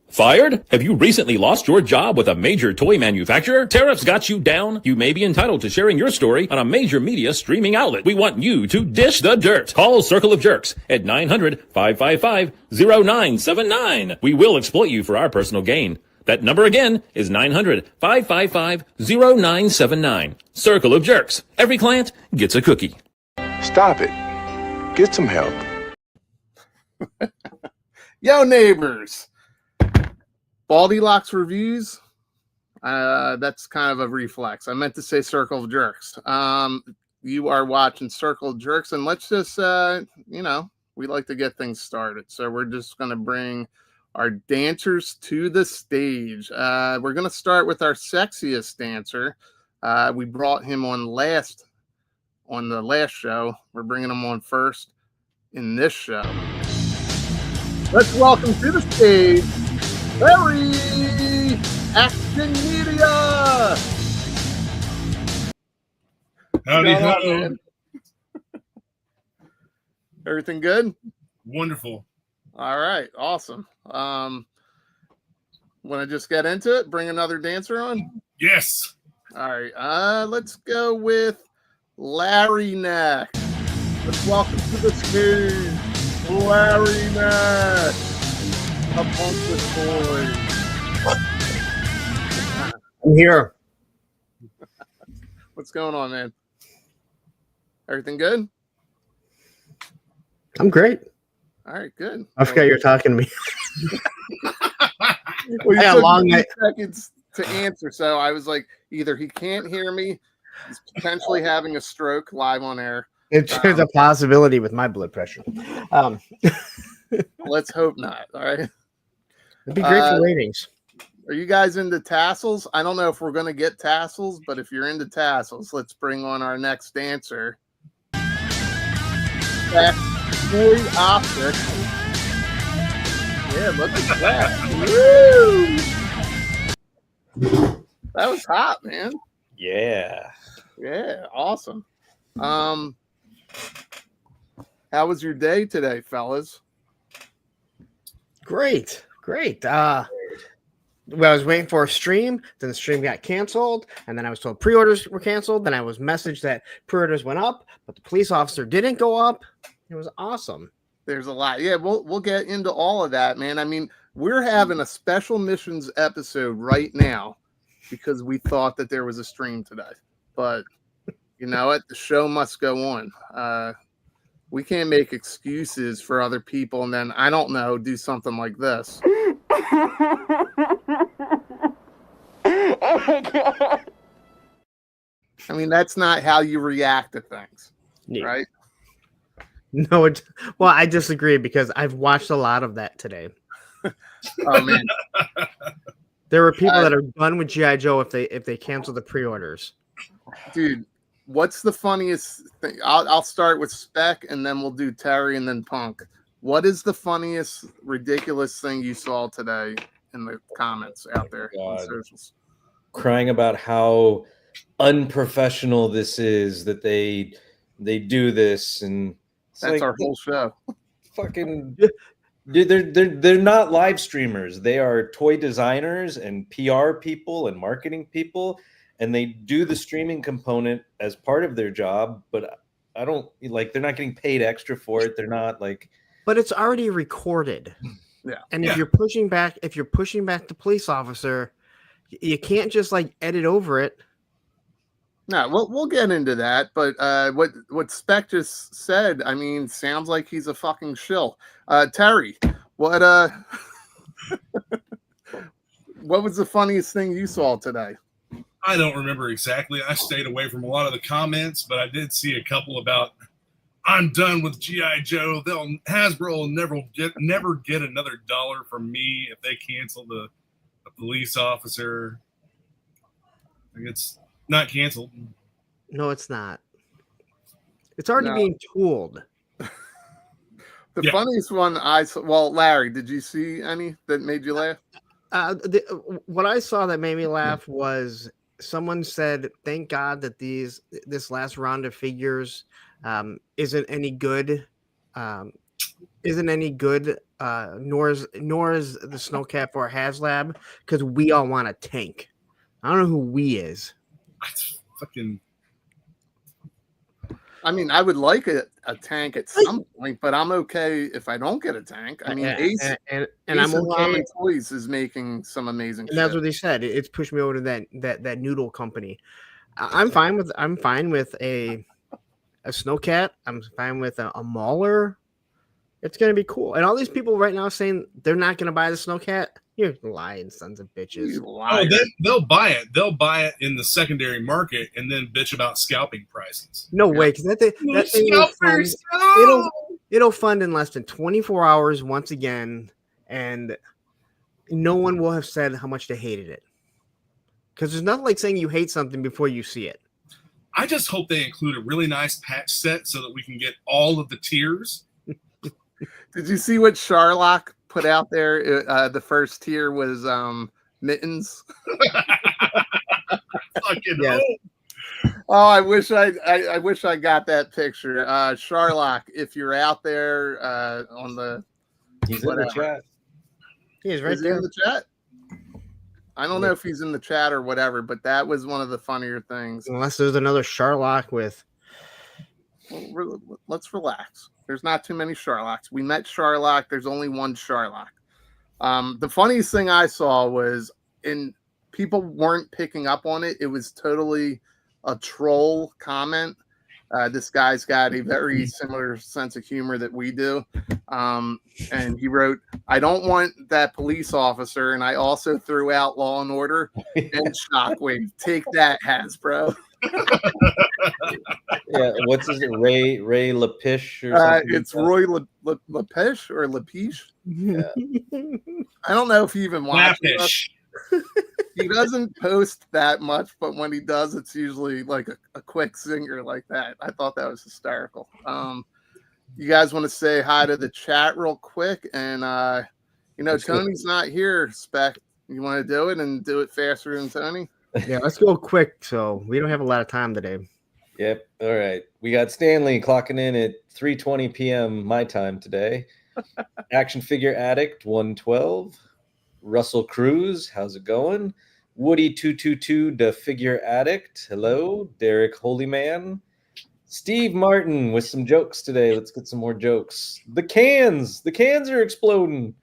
Fired? Have you recently lost your job with a major toy manufacturer? Tariffs got you down? You may be entitled to sharing your story on a major media streaming outlet. We want you to dish the dirt. Call Circle of Jerkz at 900-555-0979. We will exploit you for our personal gain. That number again is 900-555-0979. Circle of Jerkz. Every client gets a cookie. Stop it. Get some help. Yo, neighbors. Baldy Locks Reviews. That's kind of a reflex. I meant to say Circle of Jerkz. You are watching Circle of Jerkz, and let's just, we like to get things started. So we're just going to bring our dancers to the stage. We're going to start with our sexiest dancer. We brought him on the last show. We're bringing him on first in this show. Let's welcome to the stage Larry Action Media. Howdy, hello. Everything good? Wonderful. All right, awesome. Want to just get into it? Bring another dancer on? Yes. All right. Let's go with Larry next. Let's welcome to the stage Larry next. A bunch of toys. I'm here. What's going on, man? Everything good? I'm great. All right, good. I forgot you're talking to me. Well, you I had a took long me night. seconds to answer, so I was like, either he can't hear me, he's potentially having a stroke live on air. There's a possibility with my blood pressure. Let's hope not. All right. It'd be great for ratings. Are you guys into tassels? I don't know if we're going to get tassels, but if you're into tassels, let's bring on our next dancer. That's Toy Optic. Yeah, look at that. Woo! That was hot, man. Yeah. Yeah, awesome. How was your day today, fellas? Great. Well, I was waiting for a stream, then the stream got canceled, and then I was told pre-orders were canceled. Then I was messaged that pre-orders went up, but the police officer didn't go up. It was awesome. There's a lot. Yeah, we'll get into all of that, man. I mean, we're having a special missions episode right now because we thought that there was a stream today. But you know what? The show must go on. We can't make excuses for other people and then, I don't know, do something like this. Oh my God. I mean, that's not how you react to things, right? No, well, I disagree because I've watched a lot of that today. Oh man, there were people that are done with G.I. Joe if they cancel the pre-orders. Dude, what's the funniest thing? I'll start with Spec and then we'll do Terry and then Punk. What is the funniest, ridiculous thing you saw today in the comments out there on socials? Crying about how unprofessional this is that they do this, and that's like, our whole show. Fucking, they're not live streamers. They are toy designers and PR people and marketing people, and they do the streaming component as part of their job. But I don't like they're not getting paid extra for it. They're not like. But it's already recorded. Yeah. And if you're pushing back the police officer, you can't just like edit over it. No, we'll get into that. But what Spec just said, I mean, sounds like he's a fucking shill. Terry, what what was the funniest thing you saw today? I don't remember exactly. I stayed away from a lot of the comments, but I did see a couple about I'm done with G.I. Joe. Hasbro will never get another dollar from me if they cancel the police officer. It's not canceled. No, it's not. It's already being tooled. The funniest one I saw. Well, Larry, did you see any that made you laugh? What I saw that made me laugh was someone said, "Thank God that this last round of figures isn't any good. Um, isn't any good. Nor is the Snowcat or HasLab because we all want a tank. I don't know who we is. Fucking. I mean, I would like a tank at some point, but I'm okay if I don't get a tank. I mean, Ace and Ace I'm and okay. Ramen Toys is making some amazing And that's shit. what they said. It's pushed me over to that noodle company. I'm fine with a Snowcat. I'm fine with a Mauler. It's gonna be cool. And all these people right now saying they're not gonna buy the Snowcat. You're lying, sons of bitches. You Oh, liar. they'll buy it. They'll buy it in the secondary market and then bitch about scalping prices. No way, because that thing will fund, it'll fund in less than 24 hours once again, and no one will have said how much they hated it. Because there's nothing like saying you hate something before you see it. I just hope they include a really nice patch set so that we can get all of the tiers. Did you see what Sharlock put out there? The first tier was mittens. Fucking Yes. Oh, I wish I got that picture. Sharlock, if you're out there on the He's in the chat. He's right is he there. in the chat? I don't know if he's in the chat or whatever, but that was one of the funnier things. Unless there's another Sharlock with. Well, let's relax. There's not too many Sharlocks. We met Sharlock. There's only one Sharlock. The funniest thing I saw was people weren't picking up on it. It was totally a troll comment. This guy's got a very similar sense of humor that we do. And he wrote, "I don't want that police officer." And I also threw out Law and Order and Shockwave. Take that, Hasbro. Yeah, what's his name? Ray Lapish or something? It's Roy Lapish or Lapiche. Yeah. I don't know if he even watches us. Lapish. He doesn't post that much, but when he does, it's usually like a quick zinger like that. I thought that was hysterical. You guys want to say hi to the chat real quick? And Tony's not here, Spec. You want to do it and do it faster than Tony? Yeah, let's go quick. So we don't have a lot of time today. Yep. All right. We got Stanley clocking in at 3:20 p.m. my time today. Action Figure Addict 112. Russell Cruz, how's it going? Woody 222, the Figure Addict. Hello. Derek Holyman. Steve Martin with some jokes today. Let's get some more jokes. The cans are exploding.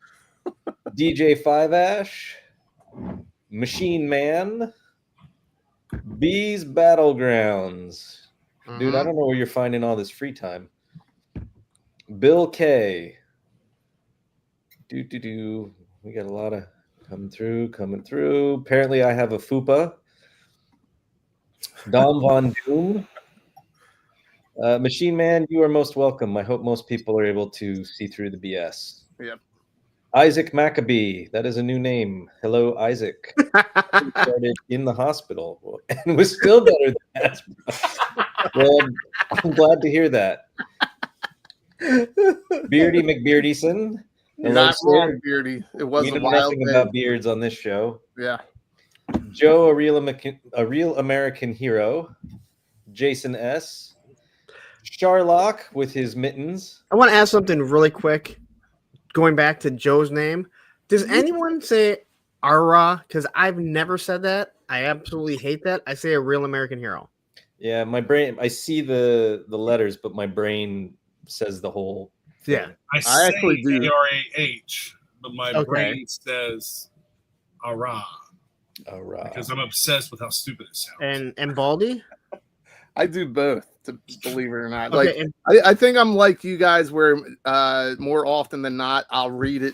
DJ 5 Ash. Machine Man. Bees Battlegrounds. Dude, I don't know where you're finding all this free time. Bill K. We got a lot of coming through. Apparently, I have a FUPA. Dom Von Doom. Machine Man, you are most welcome. I hope most people are able to see through the BS. Yep. Isaac Maccabee. That is a new name. Hello, Isaac. Started in the hospital and was still better than that. Well, I'm glad to hear that. Beardy McBeardyson. Not wrong, Beardy. It was a wild nothing day. about beards on this show. Yeah. Joe, a real American hero. Jason S. Sharlock with his mittens. I want to ask something really quick. Going back to Joe's name, does anyone say Ara? Because I've never said that. I absolutely hate that. I say a real American hero. Yeah, my brain. I see the letters, but my brain says the whole thing. Yeah, I actually do. ARAH, but my brain says Ara because I'm obsessed with how stupid it sounds. And Baldy. I do both, to believe it or not. Okay, Like I think I'm like you guys, where more often than not, I'll read it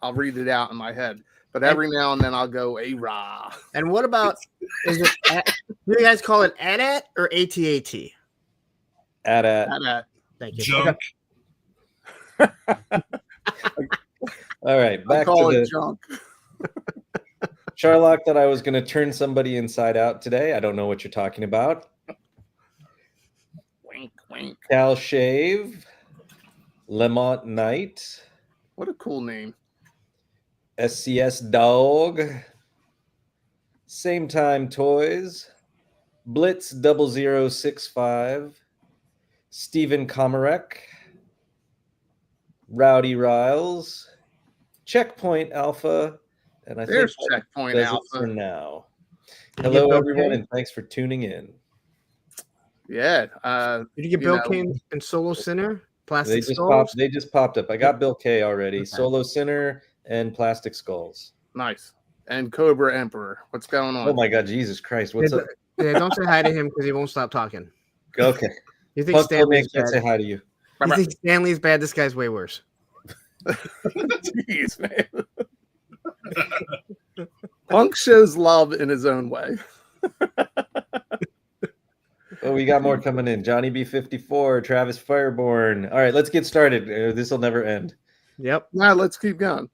out in my head. But every now and then I'll go a-rah. And what about is it? Do you guys call it AT-AT or AT-AT? AT-AT. Thank you. Junk. All right, I back call to it the junk. Sharlock that I was going to turn somebody inside out today. I don't know what you're talking about. Wink, wink. Cal Shave, Lemont Knight, What a cool name. SCS Dog, Same Time Toys, Blitz 0065, Stephen Komarek, Rowdy Riles, Checkpoint Alpha, and I There's think that Checkpoint does it Alpha. for now. Did you get Hello, Bill everyone, Kane? and thanks for tuning in. Yeah. Did you get Bill Kane and Solo Sinner? Plastic Skulls? They just popped up. I got Bill K already. Okay. Solo Sinner and Plastic Skulls. Nice. And Cobra Emperor. What's going on? Oh my God, Jesus Christ! What's up? Yeah, don't say hi to him because he won't stop talking. Okay. You think Stanley's can't bad? say hi to you. You think Stanley's bad? This guy's way worse. Jeez, man. Punk shows love in his own way. Oh, we got more coming in. Johnny B54, Travis Fireborn. All right, let's get started. This will never end. Yep. Now let's keep going.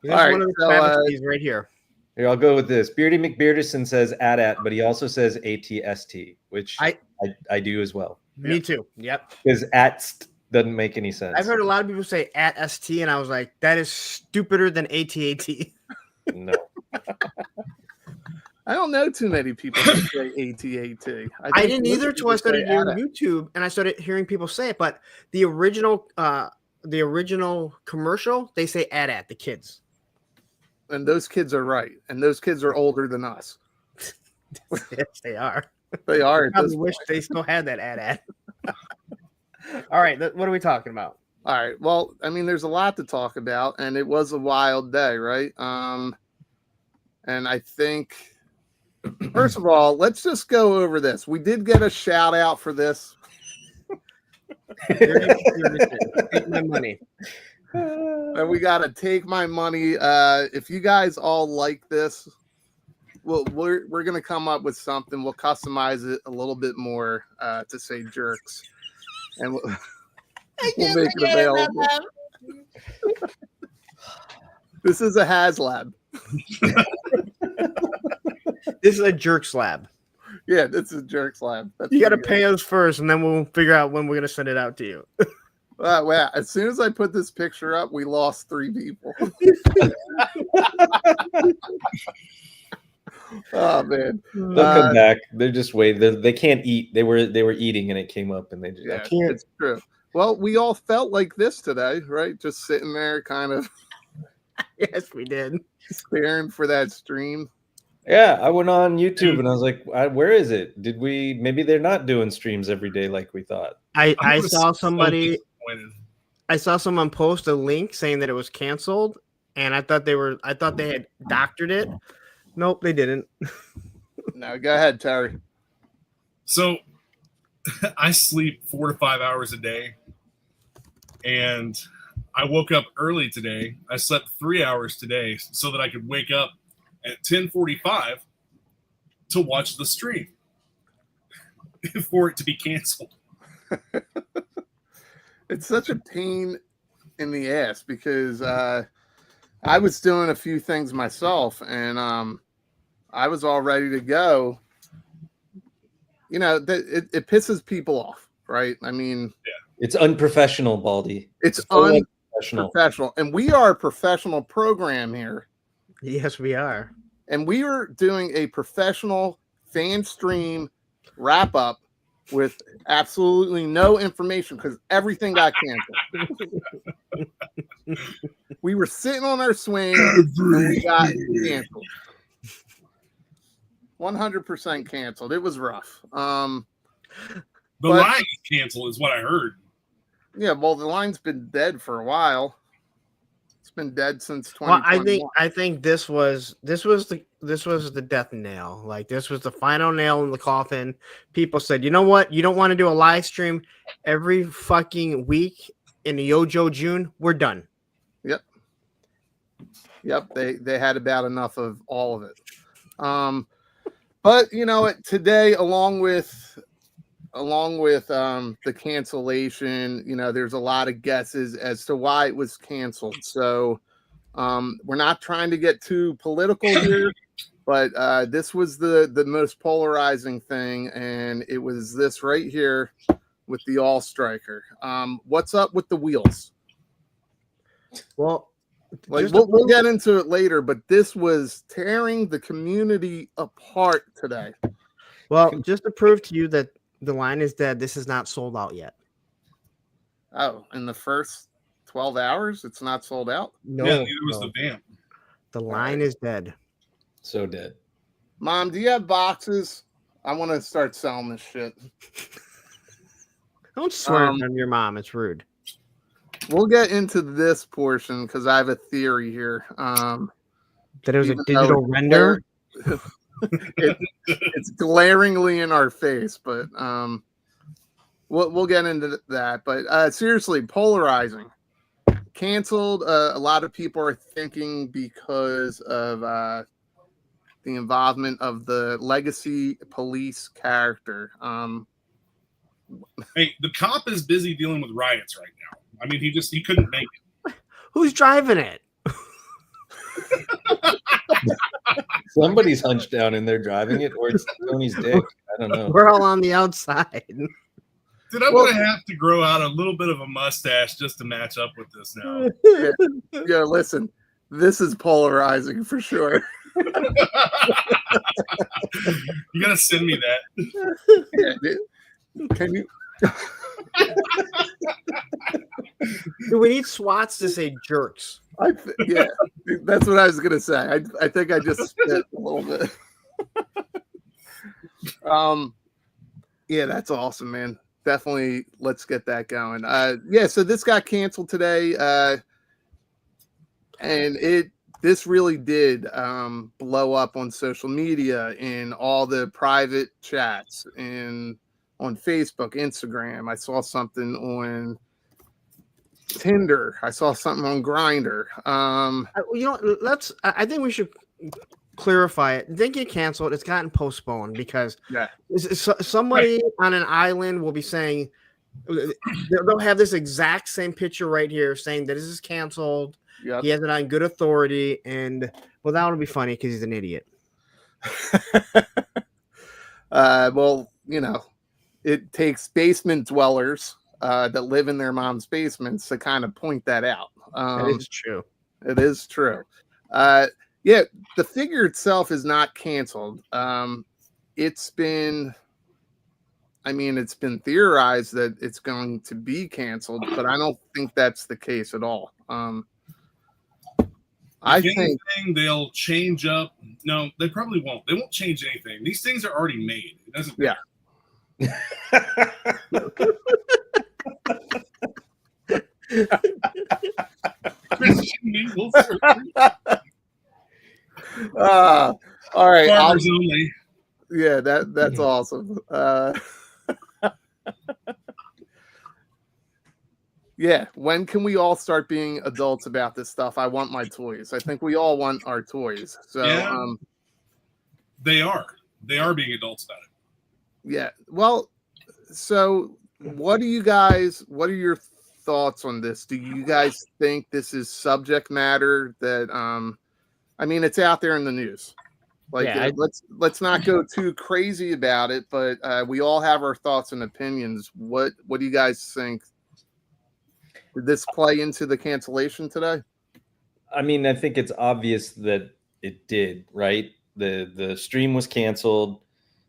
All right, one of the so, travesties right here. Here, I'll go with this. Beardy McBeardison says at, but he also says ATST, which I do as well. Me too. Yep. Because at doesn't make any sense. I've heard a lot of people say at ST, and I was like, that is stupider than ATAT. No. I don't know too many people that say ATAT. I didn't either until I started hearing YouTube, and I started hearing people say it. But the original commercial, they say at the kids. And those kids are right. And those kids are older than us. Yes, they are. They are. I wish they still had that ad. All right, what are we talking about? All right. Well, I mean, there's a lot to talk about, and it was a wild day, right? And I think, first of all, let's just go over this. We did get a shout out for this. Take my money. And we got to take my money. If you guys all like this, we're going to come up with something. We'll customize it a little bit more to say Jerkz. And we'll make it available. This is a HasLab. This is a Jerkz lab. Yeah, this is Jerkz lab. That's you got to pay us first, and then we'll figure out when we're going to send it out to you. Well, as soon as I put this picture up, we lost 3 people. Oh man, they'll come back. They're just waiting. They can't eat. They were eating, and it came up, and they just yeah, it's true. Well, we all felt like this today, right? Just sitting there, kind of. Yes, we did. Staring for that stream. Yeah, I went on YouTube and I was like, "Where is it? Did we? Maybe they're not doing streams every day like we thought." I saw somebody. I saw someone post a link saying that it was canceled, and I thought they had doctored it. Nope, they didn't. No, go ahead, Terry. So I sleep 4 to 5 hours a day, and I woke up early today. I slept 3 hours today so that I could wake up at 10:45 to watch the stream for it to be canceled. It's such a pain in the ass because I was doing a few things myself, and I was all ready to go. You know, it pisses people off, right? I mean, it's unprofessional, Baldy. It's unprofessional, and we are a professional program here. Yes, we are, and we are doing a professional FanStream wrap up with absolutely no information because everything got canceled. We were sitting on our swing and we got canceled. 100% canceled. It was rough. The line canceled is what I heard. Yeah, well, the line's been dead for a while. It's been dead since 2021. Well, I think this was the death nail. Like, this was the final nail in the coffin. People said, you know what? You don't want to do a live stream every fucking week in the Yojo June. We're done. Yep. They had about enough of all of it. But you know what? Today, along with the cancellation, you know, there's a lot of guesses as to why it was canceled. So we're not trying to get too political here, but this was the most polarizing thing, and it was this right here with the All Striker. What's up with the wheels? Well, Like we'll get into it later, but this was tearing the community apart today. Well, just to prove to you that the line is dead, this is not sold out yet. Oh, in the first 12 hours, it's not sold out? No, Yeah, neither was the vamp. The line is dead. So dead. Mom, do you have boxes? I want to start selling this shit. Don't swear on your mom. It's rude. We'll get into this portion because I have a theory here. That it was a digital render? It's glaringly in our face, but we'll get into that. But seriously, polarizing. Canceled. A lot of people are thinking because of the involvement of the legacy police character. Hey, the cop is busy dealing with riots right now. I mean, he couldn't make it. Who's driving it? Somebody's hunched down in there driving it, or it's Tony's dick. I don't know. We're all on the outside. Dude, I'm gonna have to grow out a little bit of a mustache just to match up with this now. Yeah, listen, this is polarizing for sure. You gotta send me that. Yeah, can you? We need SWATs to say jerks. Yeah, that's what I was gonna say. I think I just spit a little bit. Yeah, that's awesome, man. Definitely, let's get that going. Yeah, so this got canceled today, and this really did blow up on social media in all the private chats and on Facebook, Instagram. I saw something on Tinder. I saw something on Grindr. I think we should clarify it. It didn't get canceled. It's gotten postponed because somebody on an island will be saying they'll have this exact same picture right here saying that this is canceled. Yep. He has it on good authority, and well, that would be funny because he's an idiot. Well, it takes basement dwellers that live in their mom's basements to kind of point that out. That is true. It is true. Yeah, the figure itself is not canceled. It's been theorized that it's going to be canceled, but I don't think that's the case at all. I think they'll change up. No, they probably won't. They won't change anything. These things are already made. It doesn't matter. All right. Only. Yeah, that's awesome. Yeah, when can we all start being adults about this stuff? I want my toys. I think we all want our toys. So they are being adults about it. Yeah. Well, so what are your thoughts on this? Do you guys think this is subject matter that it's out there in the news? Let's not go too crazy about it, but we all have our thoughts and opinions. What do you guys think? Did this play into the cancellation today? I mean, I think it's obvious that it did, right? The stream was canceled.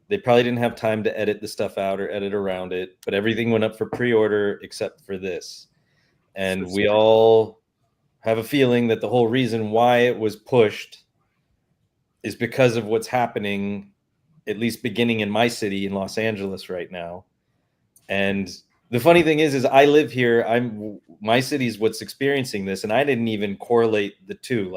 They probably didn't have time to edit the stuff out or edit around it, but everything went up for pre-order except for this. And we all have a feeling that the whole reason why it was pushed is because of what's happening, at least beginning in my city in Los Angeles right now. And the funny thing is I live here. My city's what's experiencing this, and I didn't even correlate the two.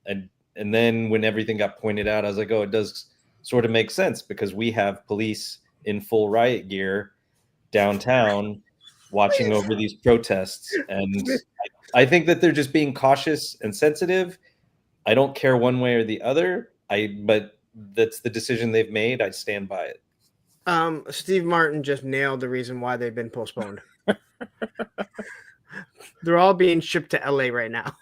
And then when everything got pointed out, I was like, oh, it does sort of make sense because we have police in full riot gear downtown watching over these protests. And I think that they're just being cautious and sensitive. I don't care one way or the other. But that's the decision they've made. I stand by it. Steve Martin just nailed the reason why they've been postponed. They're all being shipped to LA right now.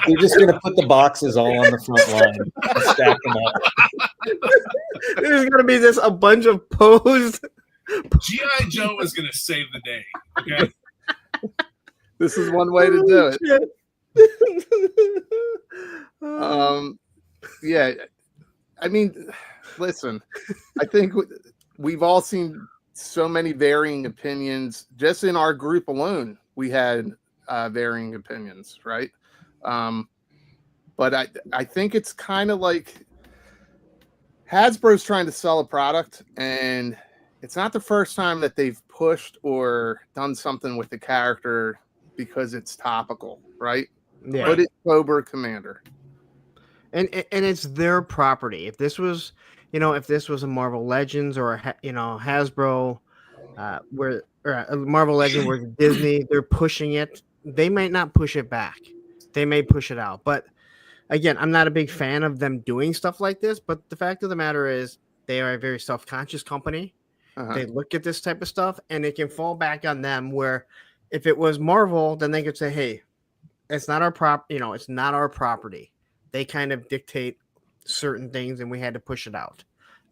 We're just going to put the boxes all on the front line, stack them up. There's going to be a bunch of posed. G.I. Joe is going to save the day. Okay. This is one way to do it. Yeah, I mean, listen, I think we've all seen so many varying opinions. Just in our group alone, we had varying opinions, right? But I think it's kind of like Hasbro's trying to sell a product, and it's not the first time that they've pushed or done something with the character because it's topical, right? Yeah. But it's Cobra Commander. And it's their property. If this was, if this was a Marvel Legends or Hasbro, where or a Marvel Legend where Disney, they're pushing it. They might not push it back. They may push it out. But again, I'm not a big fan of them doing stuff like this. But the fact of the matter is, they are a very self-conscious company. They look at this type of stuff, and it can fall back on them. Where if it was Marvel, then they could say, "Hey, it's not our it's not our property." They kind of dictate certain things, and we had to push it out.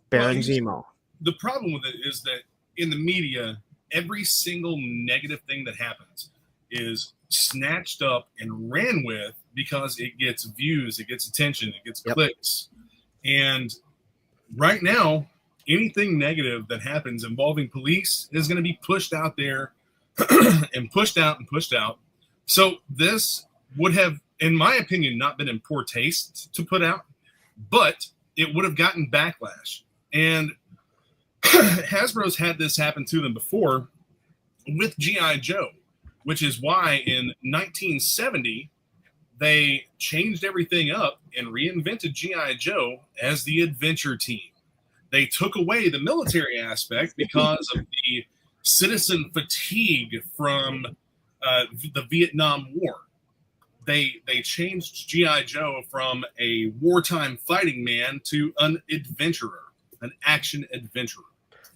Baron Zemo. The problem with it is that in the media, every single negative thing that happens is snatched up and ran with because it gets views, it gets attention, it gets clicks. And right now, anything negative that happens involving police is going to be pushed out there and pushed out and pushed out. So this would have, in my opinion, not been in poor taste to put out, but it would have gotten backlash. And Hasbro's had this happen to them before with G.I. Joe, which is why in 1970, they changed everything up and reinvented G.I. Joe as the adventure team. They took away the military aspect because of the citizen fatigue from the Vietnam War. They changed G.I. Joe from a wartime fighting man to an adventurer, an action adventurer.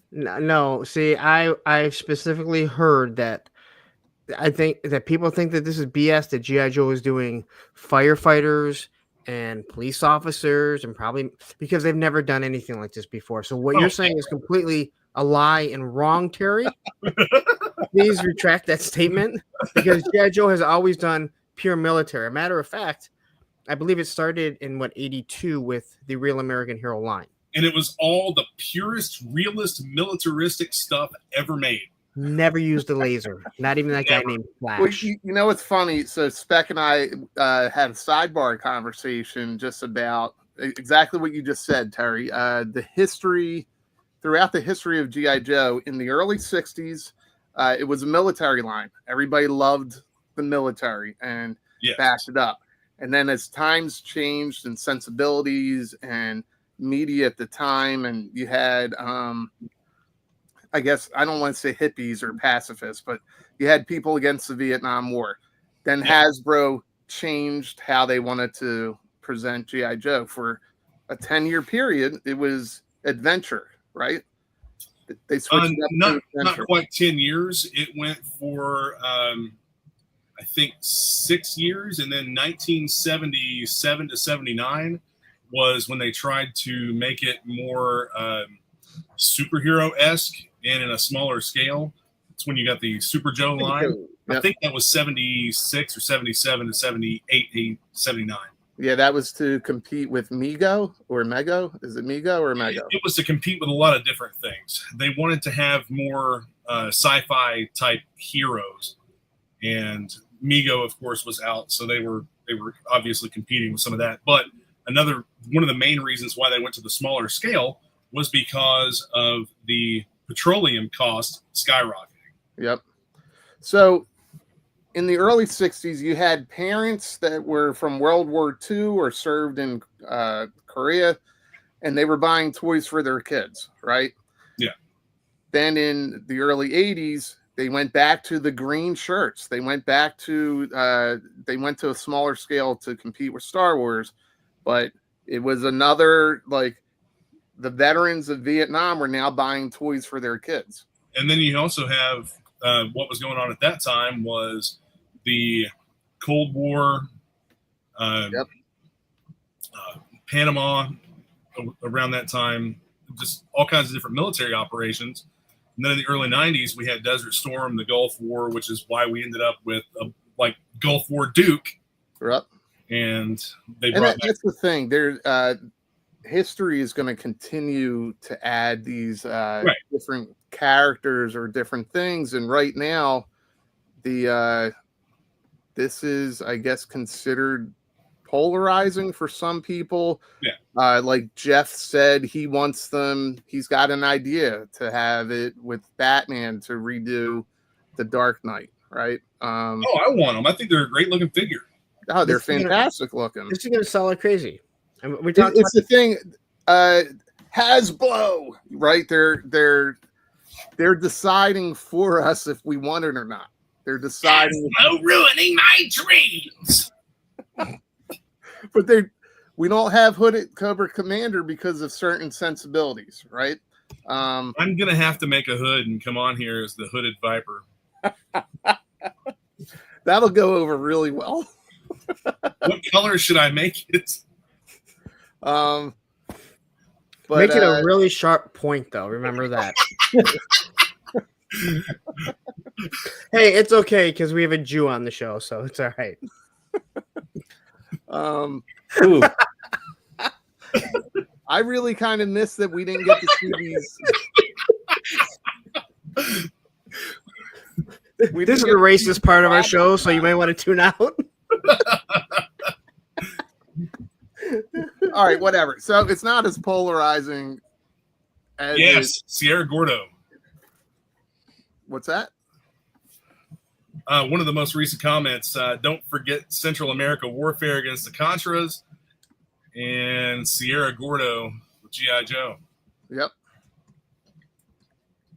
No, see, I specifically heard that. I think that people think that this is BS, that G.I. Joe is doing firefighters and police officers, and probably because they've never done anything like this before. So what you're saying is completely a lie and wrong, Terry. Please retract that statement, because G.I. Joe has always done pure military. A matter of fact, I believe it started in 82 with the Real American Hero line. And it was all the purest, realist, militaristic stuff ever made. Never used a laser. Not even that guy named Flash. Well, you know what's funny? So Spec and I had a sidebar conversation just about exactly what you just said, Terry. The history, throughout the history of G.I. Joe, in the early 60s, it was a military line. Everybody loved the military and backed it up. And then as times changed and sensibilities and media at the time, and you had I guess I don't want to say hippies or pacifists, but you had people against the Vietnam War. Then Hasbro changed how they wanted to present G.I. Joe. For a 10-year period, it was adventure, right? They switched not quite 10 years. It went for I think 6 years, and then 1977 to 79 was when they tried to make it more superhero-esque and in a smaller scale. It's when you got the Super Joe line. I think that was 76 or 77 to 78, 79. Yeah, that was to compete with Mego or Mego. Is it Mego or Mego? It was to compete with a lot of different things. They wanted to have more sci-fi type heroes, and Mego, of course, was out, so they were obviously competing with some of that. But one of the main reasons why they went to the smaller scale was because of the petroleum cost skyrocketing. Yep. So in the early 60s, you had parents that were from World War II or served in Korea, and they were buying toys for their kids, right? Yeah. Then in the early 80s, they went back to the green shirts. They went back to a smaller scale to compete with Star Wars, but it was another, like, the veterans of Vietnam were now buying toys for their kids. And then you also have what was going on at that time was the Cold War, Panama around that time, just all kinds of different military operations. And then in the early 90s, we had Desert Storm, the Gulf War, which is why we ended up with like Gulf War Duke, Right. and they And brought that's the thing. History is going to continue to add these different characters or different things. And right now, this is, I guess, considered polarizing for some people. Yeah. Like Jeff said, he's got an idea to have it with Batman to redo the Dark Knight, right? I want them. I think they're a great looking figure. Oh, they're fantastic looking. This is going to sell like crazy. I mean, It's the thing. Hasbro, right? They're deciding for us if we want it or not. They're deciding. Hasbro ruining my dreams. But we don't have Hooded Cobra Commander because of certain sensibilities, right? I'm gonna have to make a hood and come on here as the Hooded Viper. That'll go over really well. What color should I make it? But make it a really sharp point, though. Remember that. Hey, it's okay because we have a Jew on the show, so it's all right. I really kind of miss that we didn't get to see these. This is the racist part of our show, so you might want to tune out. All right, whatever. So it's not as polarizing as Sierra Gordo. What's that? One of the most recent comments, don't forget Central America warfare against the Contras and Sierra Gordo with G.I. Joe. Yep.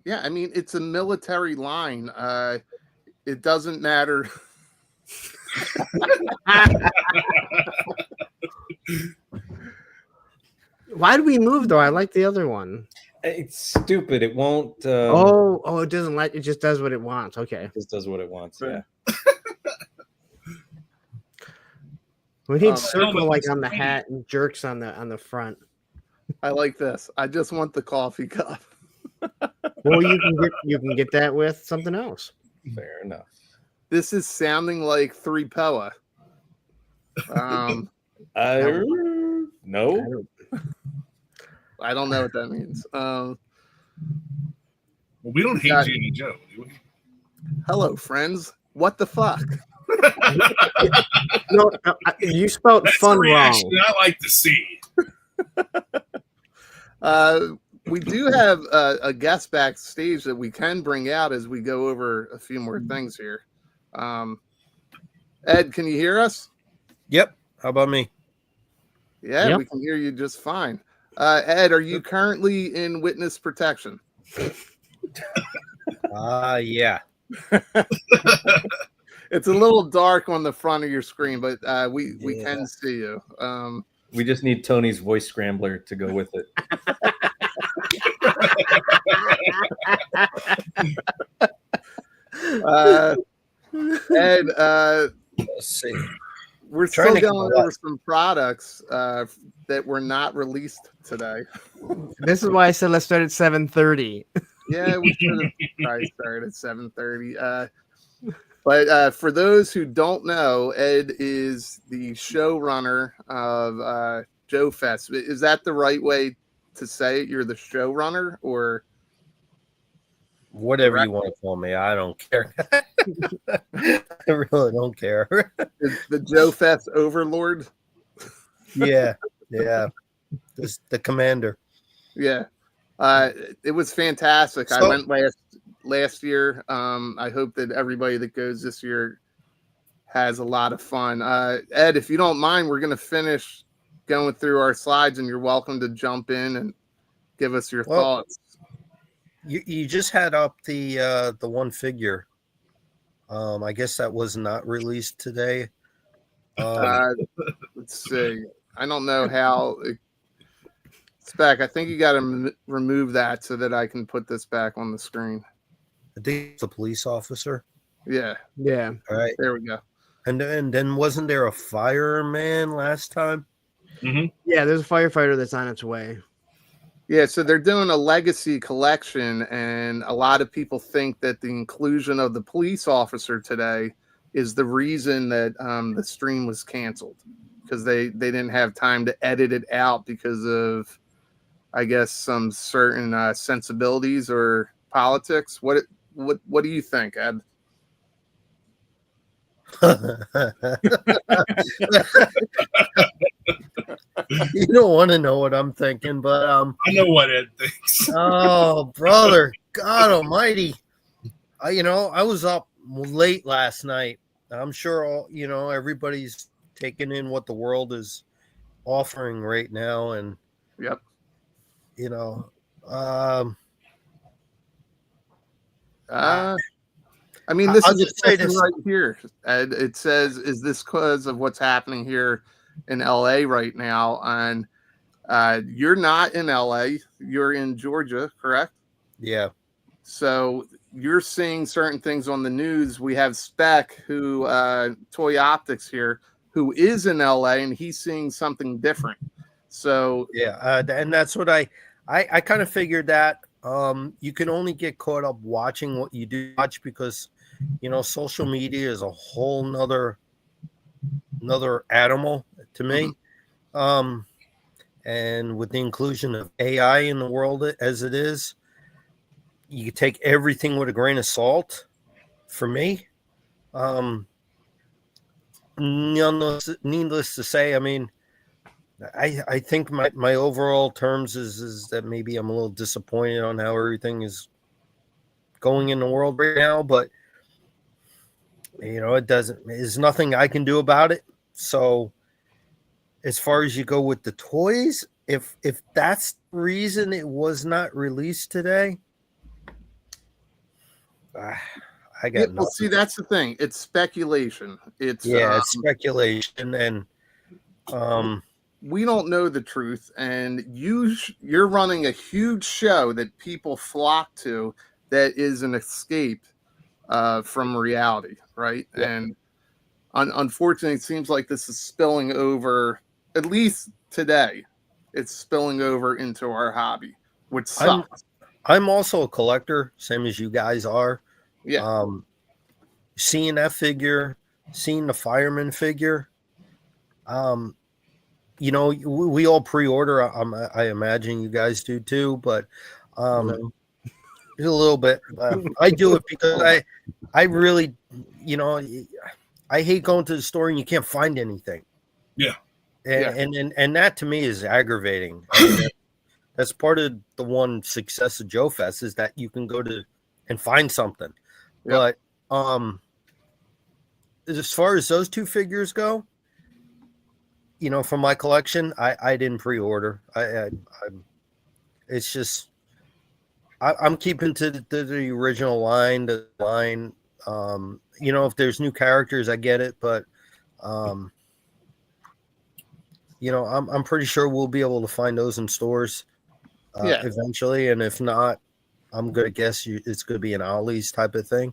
Yeah, I mean, it's a military line. It doesn't matter. Why did we move, though? I like the other one. It's stupid. It won't. It doesn't let. It just does what it wants. Okay. It just does what it wants. Yeah. We need circle like on the hat and Jerkz on the front. I like this. I just want the coffee cup. Well, you can get that with something else. Fair enough. This is sounding like 3POA. No. I don't know what that means. Well, we don't hate G.I. Joe, do we? Hello, friends. What the fuck? No, you spelled That's fun the reaction wrong. I like to see. We do have a guest backstage that we can bring out as we go over a few more things here. Ed, can you hear us? Yep. How about me? Yeah, Yep. we can hear you just fine. Ed, are you currently in witness protection? Yeah. It's a little dark on the front of your screen, but we can see you. We just need Tony's voice scrambler to go with it. Ed, Let's see. we're Trying still to going come over some products that were not released today. This is why I said let's start at 7:30. Yeah, we should have probably started at 7:30. But for those who don't know, Ed is the showrunner of JoeFest. Is that the right way to say it? You're the showrunner, or Whatever you want to call me, I don't care. I really don't care. the JoeFest overlord? Yeah. The commander. Yeah. It was fantastic. I went last year. I hope that everybody that goes this year has a lot of fun. Ed, if you don't mind, we're going to finish going through our slides, and you're welcome to jump in and give us your thoughts. You just had up the one figure. I guess that was not released today. Let's see. I don't know how it's back. I think you got to remove that so that I can put this back on the screen. I think it's the police officer. Yeah. Yeah. All right. There we go. And then wasn't there a fireman last time? Mm-hmm. Yeah, there's a firefighter that's on its way. Yeah, so they're doing a legacy collection, and a lot of people think that the inclusion of the police officer today is the reason that the stream was canceled, because they didn't have time to edit it out because of, I guess, some certain sensibilities or politics. What do you think, Ed? You don't want to know what I'm thinking, but I know what Ed thinks. oh brother, God Almighty! I was up late last night. I'm sure everybody's taking in what the world is offering right now, and Yep. I mean, this I'll is a just say question this. right here. It says, "Is this because of what's happening here in LA right now?" And you're not in LA; you're in Georgia, correct? Yeah. So you're seeing certain things on the news. We have Spec, who Toy Optics here, who is in LA, and he's seeing something different. So Yeah, and that's what I kind of figured that. You can only get caught up watching what you do watch, because social media is a whole nother animal to me. And with the inclusion of AI in the world as it is, you take everything with a grain of salt. For me, needless to say, I mean, I think my overall terms is that maybe I'm a little disappointed on how everything is going in the world right now, but there's nothing I can do about it. So as far as you go with the toys, if that's the reason it was not released today, I got nothing. Well, see, that's the thing. It's speculation. It's it's speculation, and we don't know the truth, and you're running a huge show that people flock to, that is an escape from reality, right? Yep. And unfortunately, it seems like this is spilling over, at least today. It's spilling over into our hobby, which sucks. I'm also a collector, same as you guys are. Yeah. Seeing that figure, seeing the fireman figure, we all pre-order. I imagine you guys do too, but a little bit. I do it because I really, I hate going to the store and you can't find anything. Yeah. And that to me is aggravating. I mean, that's part of the one success of JoeFest, is that you can go to and find something. Yep. But as far as those two figures go, from my collection, I didn't pre-order. It's just I'm keeping to the original line. The line, if there's new characters, I get it, but I'm pretty sure we'll be able to find those in stores eventually, and if not, I'm gonna guess it's gonna be an Ollie's type of thing.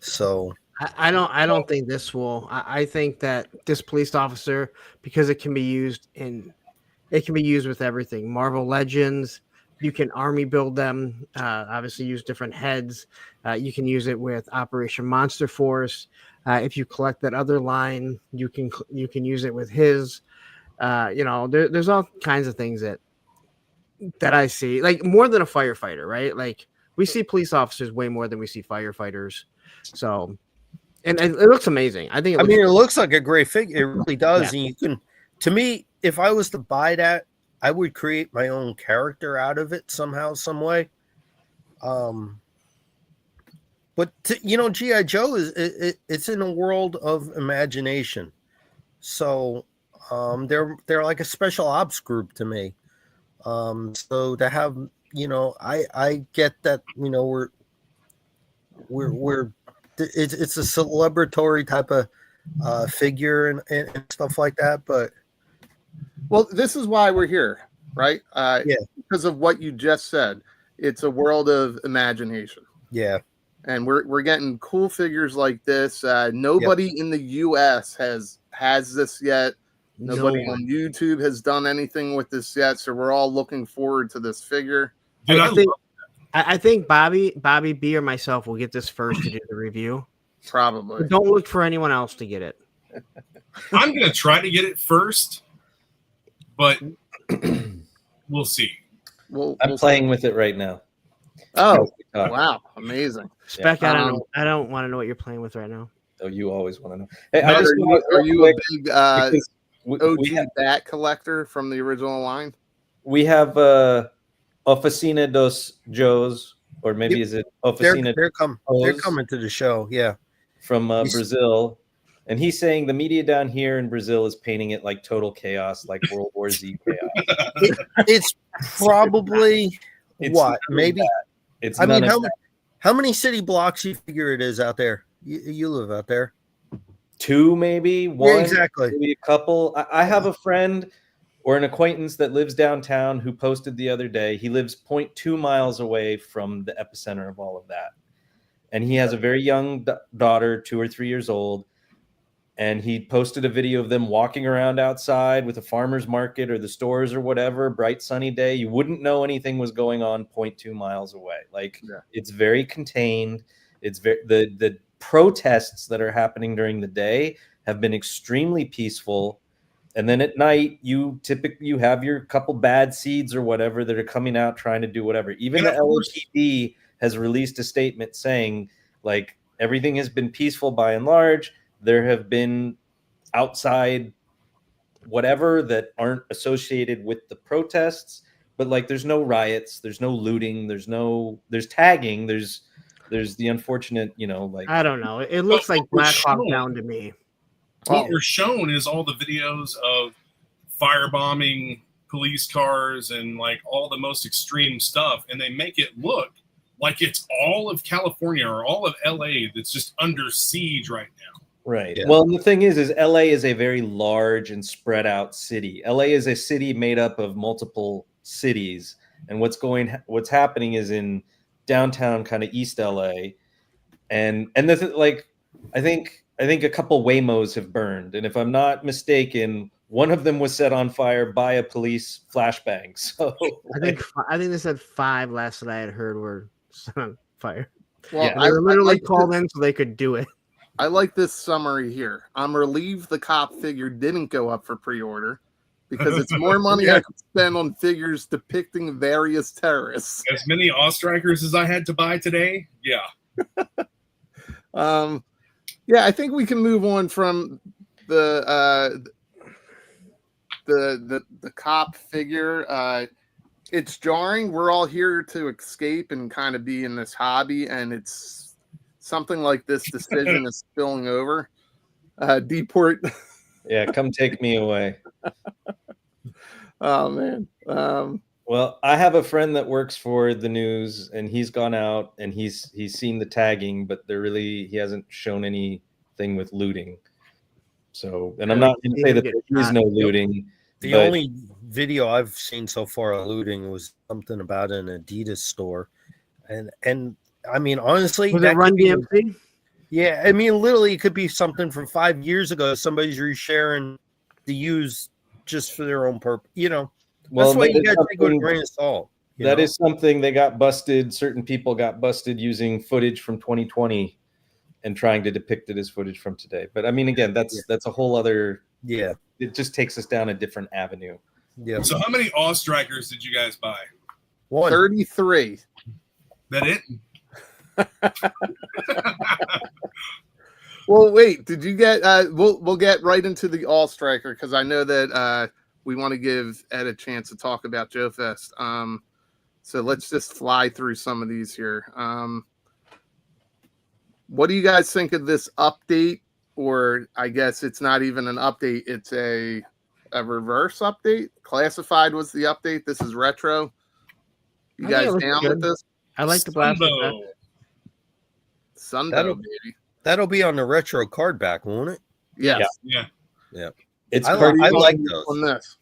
So I don't think this will. I think that this police officer, because it can be used with everything. Marvel Legends, you can army build them. Obviously, use different heads. You can use it with Operation Monster Force. If you collect that other line, you can use it with his. There's all kinds of things that I see, like more than a firefighter, right? Like we see police officers way more than we see firefighters. So, and it looks amazing. I think. It looks like a great figure. It really does. Yeah. And you can, to me, if I was to buy that, I would create my own character out of it somehow, some way. But G.I. Joe it's in a world of imagination. So they're like a special ops group to me. So to have, I get that, we're it's a celebratory type of figure and stuff like that. But well, this is why we're here, right? Because of what you just said. It's a world of imagination. Yeah. And we're getting cool figures like this. Nobody in the US has this yet. Nobody on YouTube has done anything with this yet, so we're all looking forward to this figure. I think Bobby B or myself will get this first to do the review. Probably. But don't look for anyone else to get it. I'm gonna try to get it first, but we'll see. I'm playing with it right now. Oh, wow. Amazing. Spec, I don't want to know what you're playing with right now. Oh, you always want to know. Hey, But are you a big OG bat collector from the original line? We have Oficina dos Joes, or maybe is it Oficina? They're coming to the show, yeah. From Brazil. And he's saying the media down here in Brazil is painting it like total chaos, like World War Z chaos. It's probably maybe. It's I mean, how many city blocks you figure it is out there? You live out there. 2, maybe 1, yeah, exactly. Maybe a couple. I have a friend or an acquaintance that lives downtown who posted the other day. He lives 0.2 miles away from the epicenter of all of that, and he has a very young daughter, 2 or 3 years old. And he posted a video of them walking around outside with a farmer's market or the stores or whatever, bright sunny day. You wouldn't know anything was going on 0.2 miles away. It's very contained. It's the protests that are happening during the day have been extremely peaceful. And then at night, you have your couple bad seeds or whatever that are coming out trying to do whatever. Even the LAPD has released a statement saying, like, everything has been peaceful by and large. There have been outside whatever that aren't associated with the protests, but like there's no riots, there's no looting, there's tagging, there's the unfortunate, I don't know. It looks like Black Hawk Down to me. What we're shown is all the videos of firebombing police cars and like all the most extreme stuff, and they make it look like it's all of California or all of LA that's just under siege right now. Right. Yeah. Well, the thing is LA is a very large and spread out city. LA is a city made up of multiple cities, and what's happening is in downtown, kind of East LA, and I think a couple Waymos have burned, and if I'm not mistaken, one of them was set on fire by a police flashbang. So I think they said 5 last that I had heard were set on fire. Well, yeah, they were literally called in so they could do it. I like this summary here. I'm relieved the cop figure didn't go up for pre-order because it's more money I could spend on figures depicting various terrorists. As many Ostrikers as I had to buy today, yeah. Yeah, I think we can move on from the cop figure. It's jarring. We're all here to escape and kind of be in this hobby, and it's something like this decision is spilling over. Deport. Yeah, come take me away. Oh man. Well, I have a friend that works for the news, and he's gone out and he's seen the tagging, but he hasn't shown anything with looting. So, and I'm not going to say that there is no looting. The only video I've seen so far of looting was something about an Adidas store, and I mean, honestly, was it Run DMC? Yeah, I mean, literally, it could be something from 5 years ago. Somebody's resharing to use just for their own purpose. That's why you got to take it with a grain of salt. That is something they got busted. Certain people got busted using footage from 2020 and trying to depict it as footage from today. But I mean, again, that's a whole other. Yeah, it just takes us down a different avenue. Yeah. So, how many Ostrikers did you guys buy? 33. That it? Well, wait. Did you get? We'll get right into the All Striker because I know that we want to give Ed a chance to talk about JoeFest. So let's just fly through some of these here. What do you guys think of this update? Or I guess it's not even an update; it's a reverse update. Classified was the update. This is retro. You guys down with this? I like the blast. Sunbow, baby. That'll be on the retro card back, won't it? Yes. Yeah. It's I like those. On this.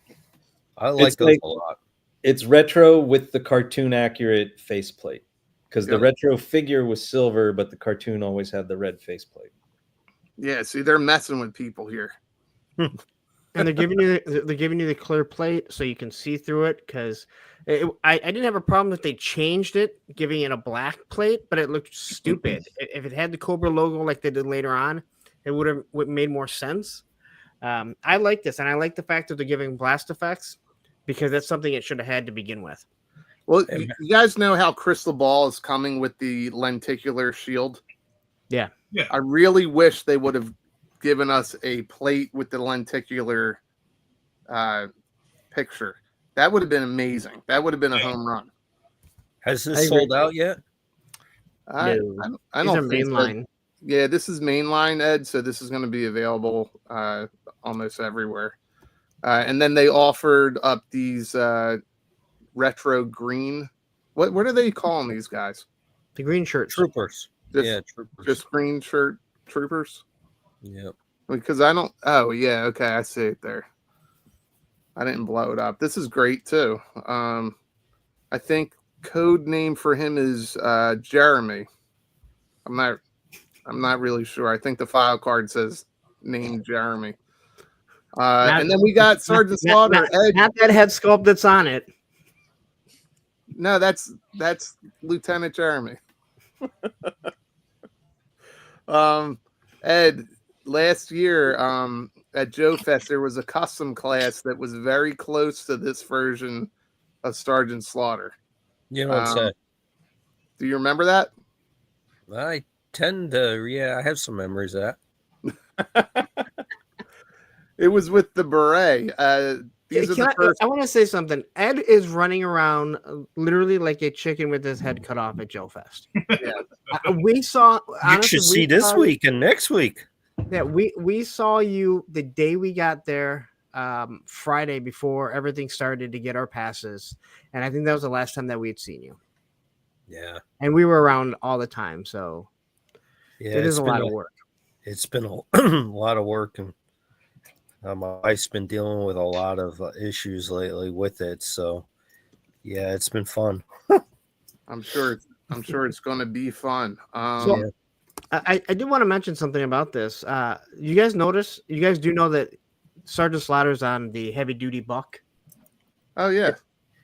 I like those a lot. It's retro with the cartoon accurate faceplate because the retro figure was silver, but the cartoon always had the red faceplate. Yeah, see, they're messing with people here. And they're giving you the clear plate so you can see through it. Because I didn't have a problem if they changed it, giving it a black plate, but it looked stupid. If it had the Cobra logo like they did later on, it would have made more sense. I like this, and I like the fact that they're giving blast effects because that's something it should have had to begin with. Well, you guys know how Crystal Ball is coming with the lenticular shield? Yeah. Yeah. I really wish they would have given us a plate with the lenticular picture. That would have been amazing. That would have been a home run. Has this sold out yet? I These don't are think so. mainline. Yeah, this is mainline, Ed, so this is going to be available almost everywhere. And then they offered up these retro green. What are they calling these guys? The green shirts. Troopers. Just, Troopers. Just green shirt troopers? Yep. Because I don't. Oh, yeah. Okay, I see it there. I didn't blow it up. This is great, too. I think code name for him is Jeremy. I'm not really sure. I think the file card says name Jeremy. And then we got Sergeant Slaughter. Not that head sculpt that's on it. No, that's Lieutenant Jeremy. Ed, last year at JoeFest, there was a custom class that was very close to this version of Sergeant Slaughter. You know what's that? Do you remember that? I tend to, I have some memories of that. It was with the beret. I want to say something. Ed is running around literally like a chicken with his head cut off at JoeFest. Yeah. We saw. You should see this week and next week. Yeah, we saw you the day we got there, Friday before everything started to get our passes, and I think that was the last time that we had seen you. Yeah, and we were around all the time, so it is a lot of work. It's been a lot of work, and my wife's been dealing with a lot of issues lately with it. So, yeah, it's been fun. I'm sure it's going to be fun. I did want to mention something about this. You guys do know that Sergeant Slaughter's on the heavy duty buck? Oh yeah.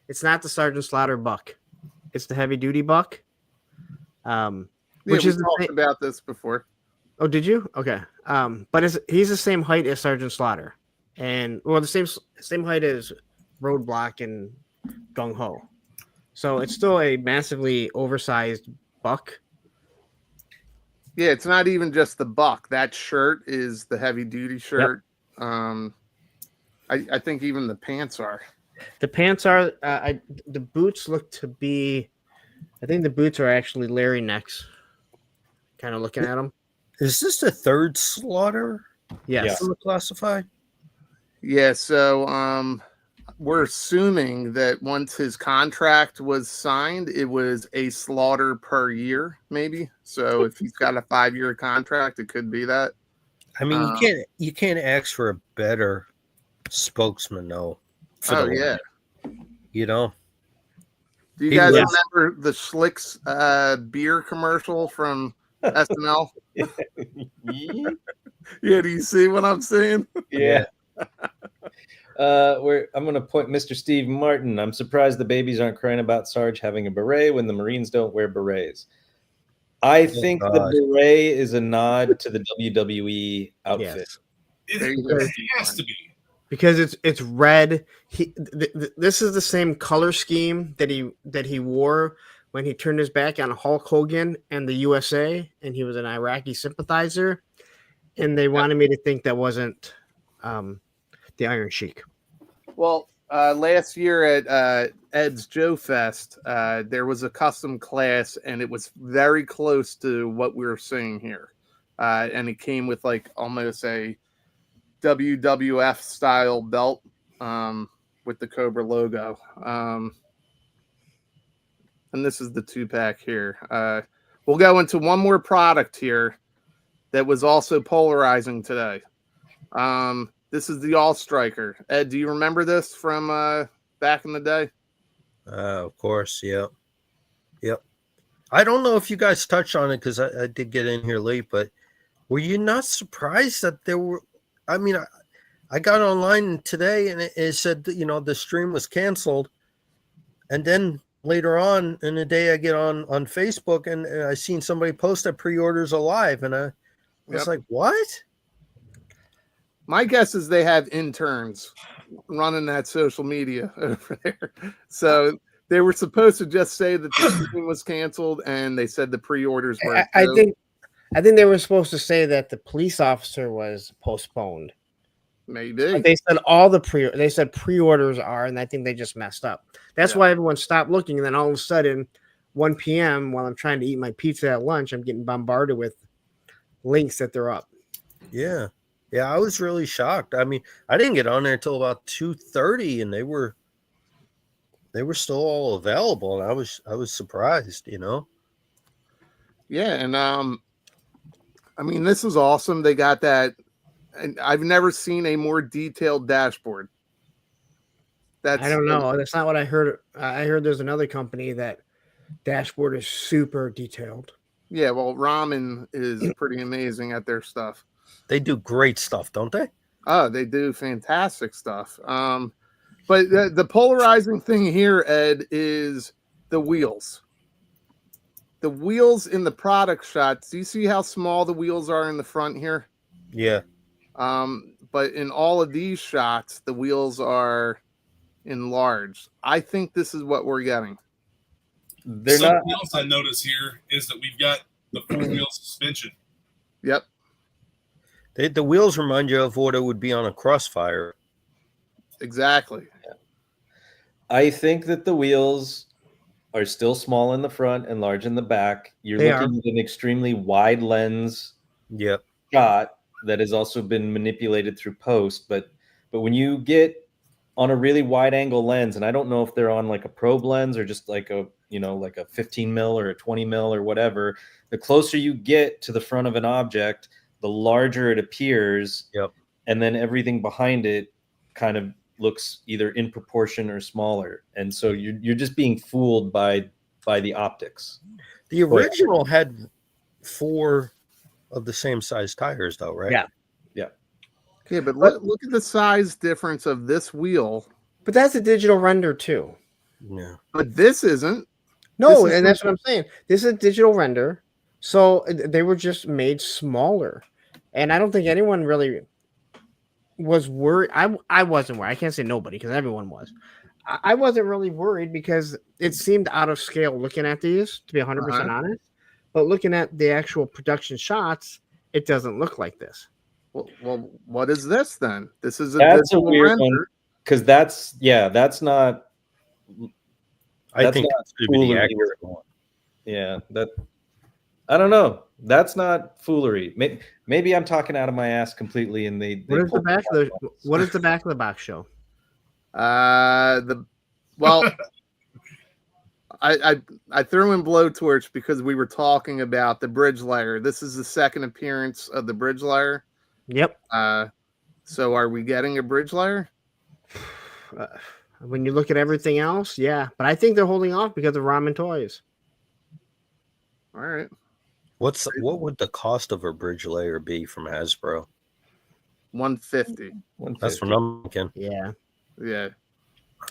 It's not the Sergeant Slaughter buck. It's the heavy duty buck. Which we is talked about this before. Oh, did you? Okay. But he's the same height as Sergeant Slaughter, and the same height as Roadblock and Gung Ho. So it's still a massively oversized buck. Yeah, it's not even just the buck. That shirt is the heavy duty shirt. Yep. I think even the pants are. The pants are. The boots look to be. I think the boots are actually Larry necks. Kind of looking at them. Is this the third Slaughter? Yes. Classified? Yeah, so we're assuming that once his contract was signed, it was a Slaughter per year, maybe. So if he's got a 5-year contract, it could be that. I mean, you can't ask for a better spokesman, though. Oh yeah. You know. Do you guys remember the Schlick's beer commercial from SNL? Yeah, do you see what I'm saying? Yeah. I'm going to point Mr. Steve Martin. I'm surprised the babies aren't crying about Sarge having a beret when the Marines don't wear berets. I think the beret is a nod to the WWE outfit. Yes. It has to be. Because it's red. This is the same color scheme that he wore when he turned his back on Hulk Hogan and the USA, and he was an Iraqi sympathizer, and they wanted me to think that wasn't the Iron Sheik. Well, last year at Ed's JoeFest, there was a custom class, and it was very close to what we were seeing here, and it came with like almost a WWF style belt with the Cobra logo. And this is the 2-pack here. We'll go into one more product here that was also polarizing today. This is the All Striker. Ed, do you remember this from back in the day? Of course, yep. I don't know if you guys touched on it because I did get in here late, but were you not surprised that there were? I mean, I got online today and it said that, the stream was canceled. And then later on in the day, I get on Facebook and I seen somebody post that pre-orders alive. And I was like, what? My guess is they have interns running that social media over there. So they were supposed to just say that the stream was canceled, and they said the pre-orders were. I think they were supposed to say that the police officer was postponed. Maybe. But they said pre-orders are, and I think they just messed up. That's why everyone stopped looking. And then all of a sudden, 1 p.m. while I'm trying to eat my pizza at lunch, I'm getting bombarded with links that they're up. Yeah. Yeah, I was really shocked. I mean, I didn't get on there until about 2:30, and they were still all available, and I was surprised, Yeah, and I mean, this is awesome. They got that, and I've never seen a more detailed dashboard. I don't know. That's not what I heard. I heard there's another company that dashboard is super detailed. Yeah, well, Ramen is pretty amazing at their stuff. They do great stuff, don't they? Oh, they do fantastic stuff. But the polarizing thing here, Ed, is the wheels. The wheels in the product shots. Do you see how small the wheels are in the front here? Yeah. But in all of these shots, the wheels are enlarged. I think this is what we're getting. Something else I notice here is that we've got the four-wheel suspension. Yep. The wheels remind you of what it would be on a Crossfire. Exactly. Yeah. I think that the wheels are still small in the front and large in the back. You're looking at an extremely wide lens shot that has also been manipulated through post. But when you get on a really wide angle lens, and I don't know if they're on like a probe lens or just like a 15 mil or a 20 mil or whatever, the closer you get to the front of an object, the larger it appears. Yep. And then everything behind it kind of looks either in proportion or smaller. And so you're just being fooled by the optics. The original had 4 of the same size tires though, right? Yeah. Yeah. Okay, but look at the size difference of this wheel. But that's a digital render too. Yeah. But this isn't. No, and that's what I'm saying. This is a digital render. So they were just made smaller. And I don't think anyone really was worried. I wasn't worried. I can't say nobody because everyone was. I wasn't really worried because it seemed out of scale looking at these, to be 100% honest. But looking at the actual production shots, it doesn't look like this. Well, what is this then? This is that's a weird render. one because that's not. I think that's the accurate one. Yeah, I don't know. That's not foolery. Maybe I'm talking out of my ass completely. And what does the back of the box show? I threw in blowtorch because we were talking about the bridge layer. This is the second appearance of the bridge layer. Yep. So are we getting a bridge layer? When you look at everything else, yeah. But I think they're holding off because of ramen toys. All right. What would the cost of a bridge layer be from Hasbro? $150. That's what I'm thinking. Yeah. Yeah.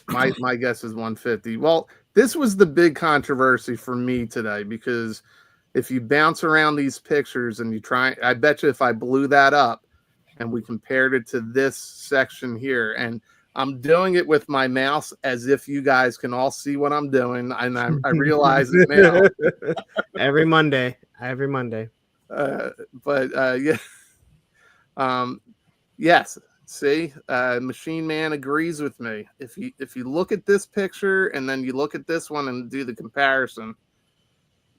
My guess is $150. Well, this was the big controversy for me today because if you bounce around these pictures and you try, I bet you if I blew that up and we compared it to this section here, and I'm doing it with my mouse as if you guys can all see what I'm doing, and I realize it now. Every Monday. Yeah. Yes. See, Machine Man agrees with me. If you look at this picture and then you look at this one and do the comparison,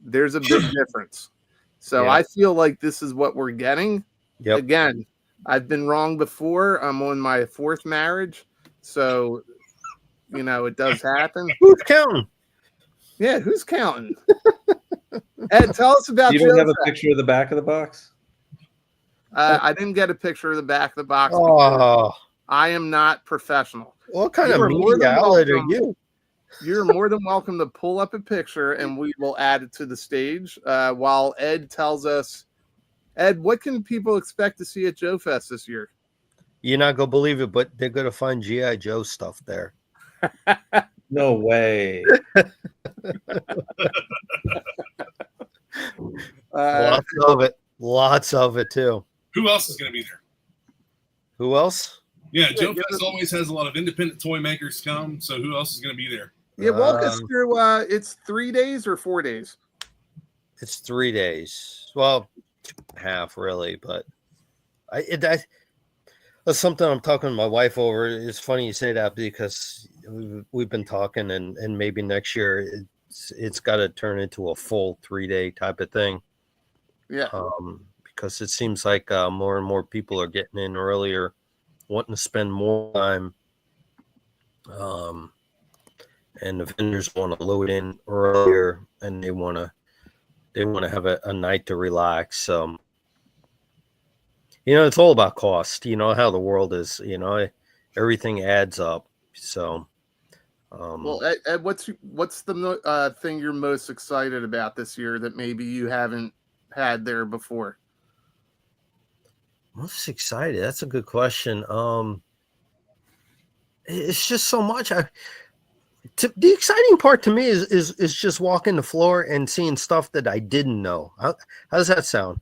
there's a big difference. So I feel like this is what we're getting. Yep. Again, I've been wrong before. I'm on my 4th marriage. So, it does happen. Who's counting? Yeah, who's counting? Ed, tell us about you don't have a picture of the back of the box? I didn't get a picture of the back of the box. Oh, I am not professional. What kind of media outlet are you? You're more than welcome to pull up a picture and we will add it to the stage while Ed tells us. Ed, what can people expect to see at JoeFest this year? You're not gonna believe it, but they're gonna find GI Joe stuff there. No way. Lots of it too. Who else is going to be there? Who else? Yeah, JoeFest always has a lot of independent toy makers come. So who else is going to be there? Yeah, walk us through. It's 3 days or 4 days? It's 3 days. Well, 2.5 really, but that's something I'm talking to my wife over. It's funny you say that because we've been talking, and maybe next year it's got to turn into a full 3-day type of thing. Yeah. Because it seems like more and more people are getting in earlier, wanting to spend more time. And the vendors want to load in earlier, and they want to have a night to relax. It's all about cost. You know how the world is. Everything adds up. So, well, Ed, what's the thing you're most excited about this year that maybe you haven't had there before? Most excited? That's a good question. It's just so much. The exciting part to me is just walking the floor and seeing stuff that I didn't know. How does that sound?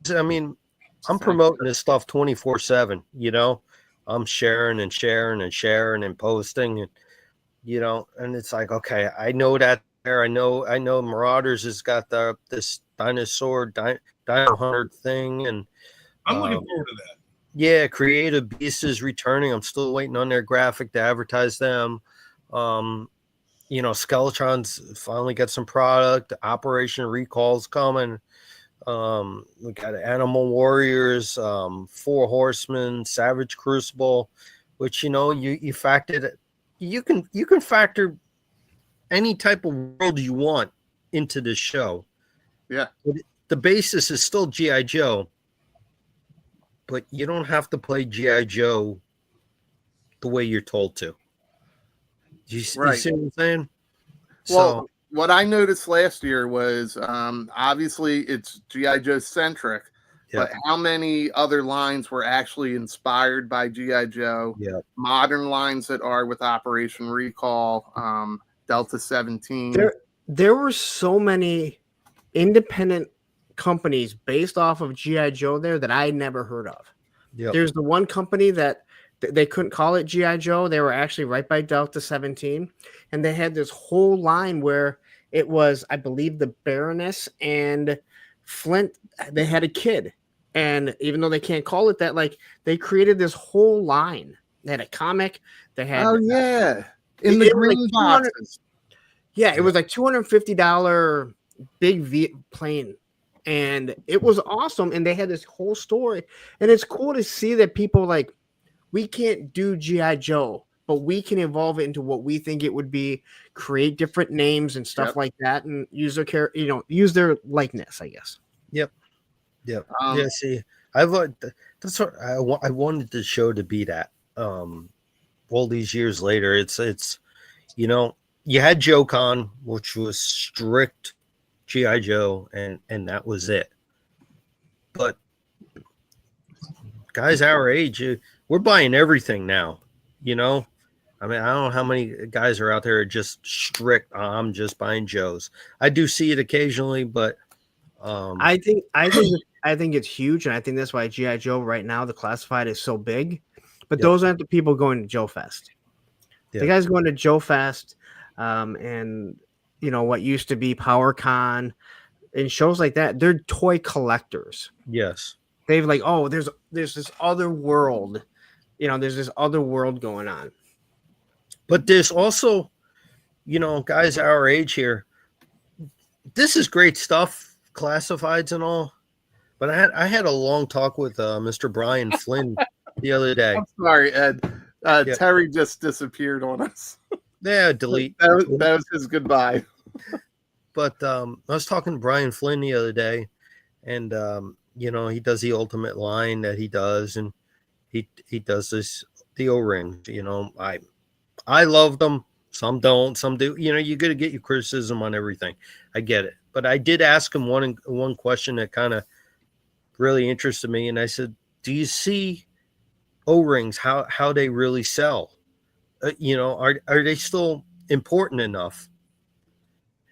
I mean, I'm promoting this stuff 24/7. I'm sharing and sharing and sharing and posting, and and it's like, okay, I know that there. I know Marauders has got this dinosaur Dino Hunter thing, and I'm looking forward to that. Yeah, Creative Beast is returning. I'm still waiting on their graphic to advertise them. Skeletron's finally got some product. Operation Recall's coming. We got Animal Warriors, 4 Horsemen, Savage Crucible, which you factored. You can factor any type of world you want into this show. Yeah, but the basis is still GI Joe, but you don't have to play GI Joe the way you're told to. You see what I'm saying? Well, what I noticed last year was obviously it's GI Joe centric, but how many other lines were actually inspired by GI Joe? Yeah, modern lines that are with Operation Recall, Delta 17. There were so many independent companies based off of GI Joe there that I never heard of. Yep. There's the one company that they couldn't call it GI Joe. They were actually right by Delta 17, and they had this whole line where it was, I believe, the Baroness and Flint. They had a kid, and even though they can't call it that, like they created this whole line. They had a comic. They had in the green boxes. Yeah, it was like $250 big plane. And it was awesome. And they had this whole story. And it's cool to see that people we can't do G.I. Joe, but we can evolve it into what we think it would be, create different names and stuff like that, and use their use their likeness, I guess. Yep. See, that's what I wanted the show to be that. All these years later, it's you had JoeCon, which was strict G.I. Joe, and that was it. But guys our age, we're buying everything now. I mean, I don't know how many guys are out there are just strict. I'm just buying Joes. I do see it occasionally, but I think it's huge, and I think that's why G.I. Joe right now, the classified, is so big. But those aren't the people going to JoeFest. Yeah. The guys going to JoeFest, and what used to be PowerCon and shows like that, they're toy collectors. Yes. They've there's this other world, there's this other world going on. But there's also, guys our age here, this is great stuff, classifieds and all. But I had a long talk with Mr. Brian Flynn the other day. I'm sorry, Ed. Terry just disappeared on us. Yeah, delete. That was his goodbye. But I was talking to Brian Flynn the other day, and he does the Ultimate line that he does, and he does the O-rings. I love them. Some don't. Some do. You got to get your criticism on everything. I get it. But I did ask him one question that kind of really interested me, and I said, "Do you see O-rings, how they really sell. Are they still important enough?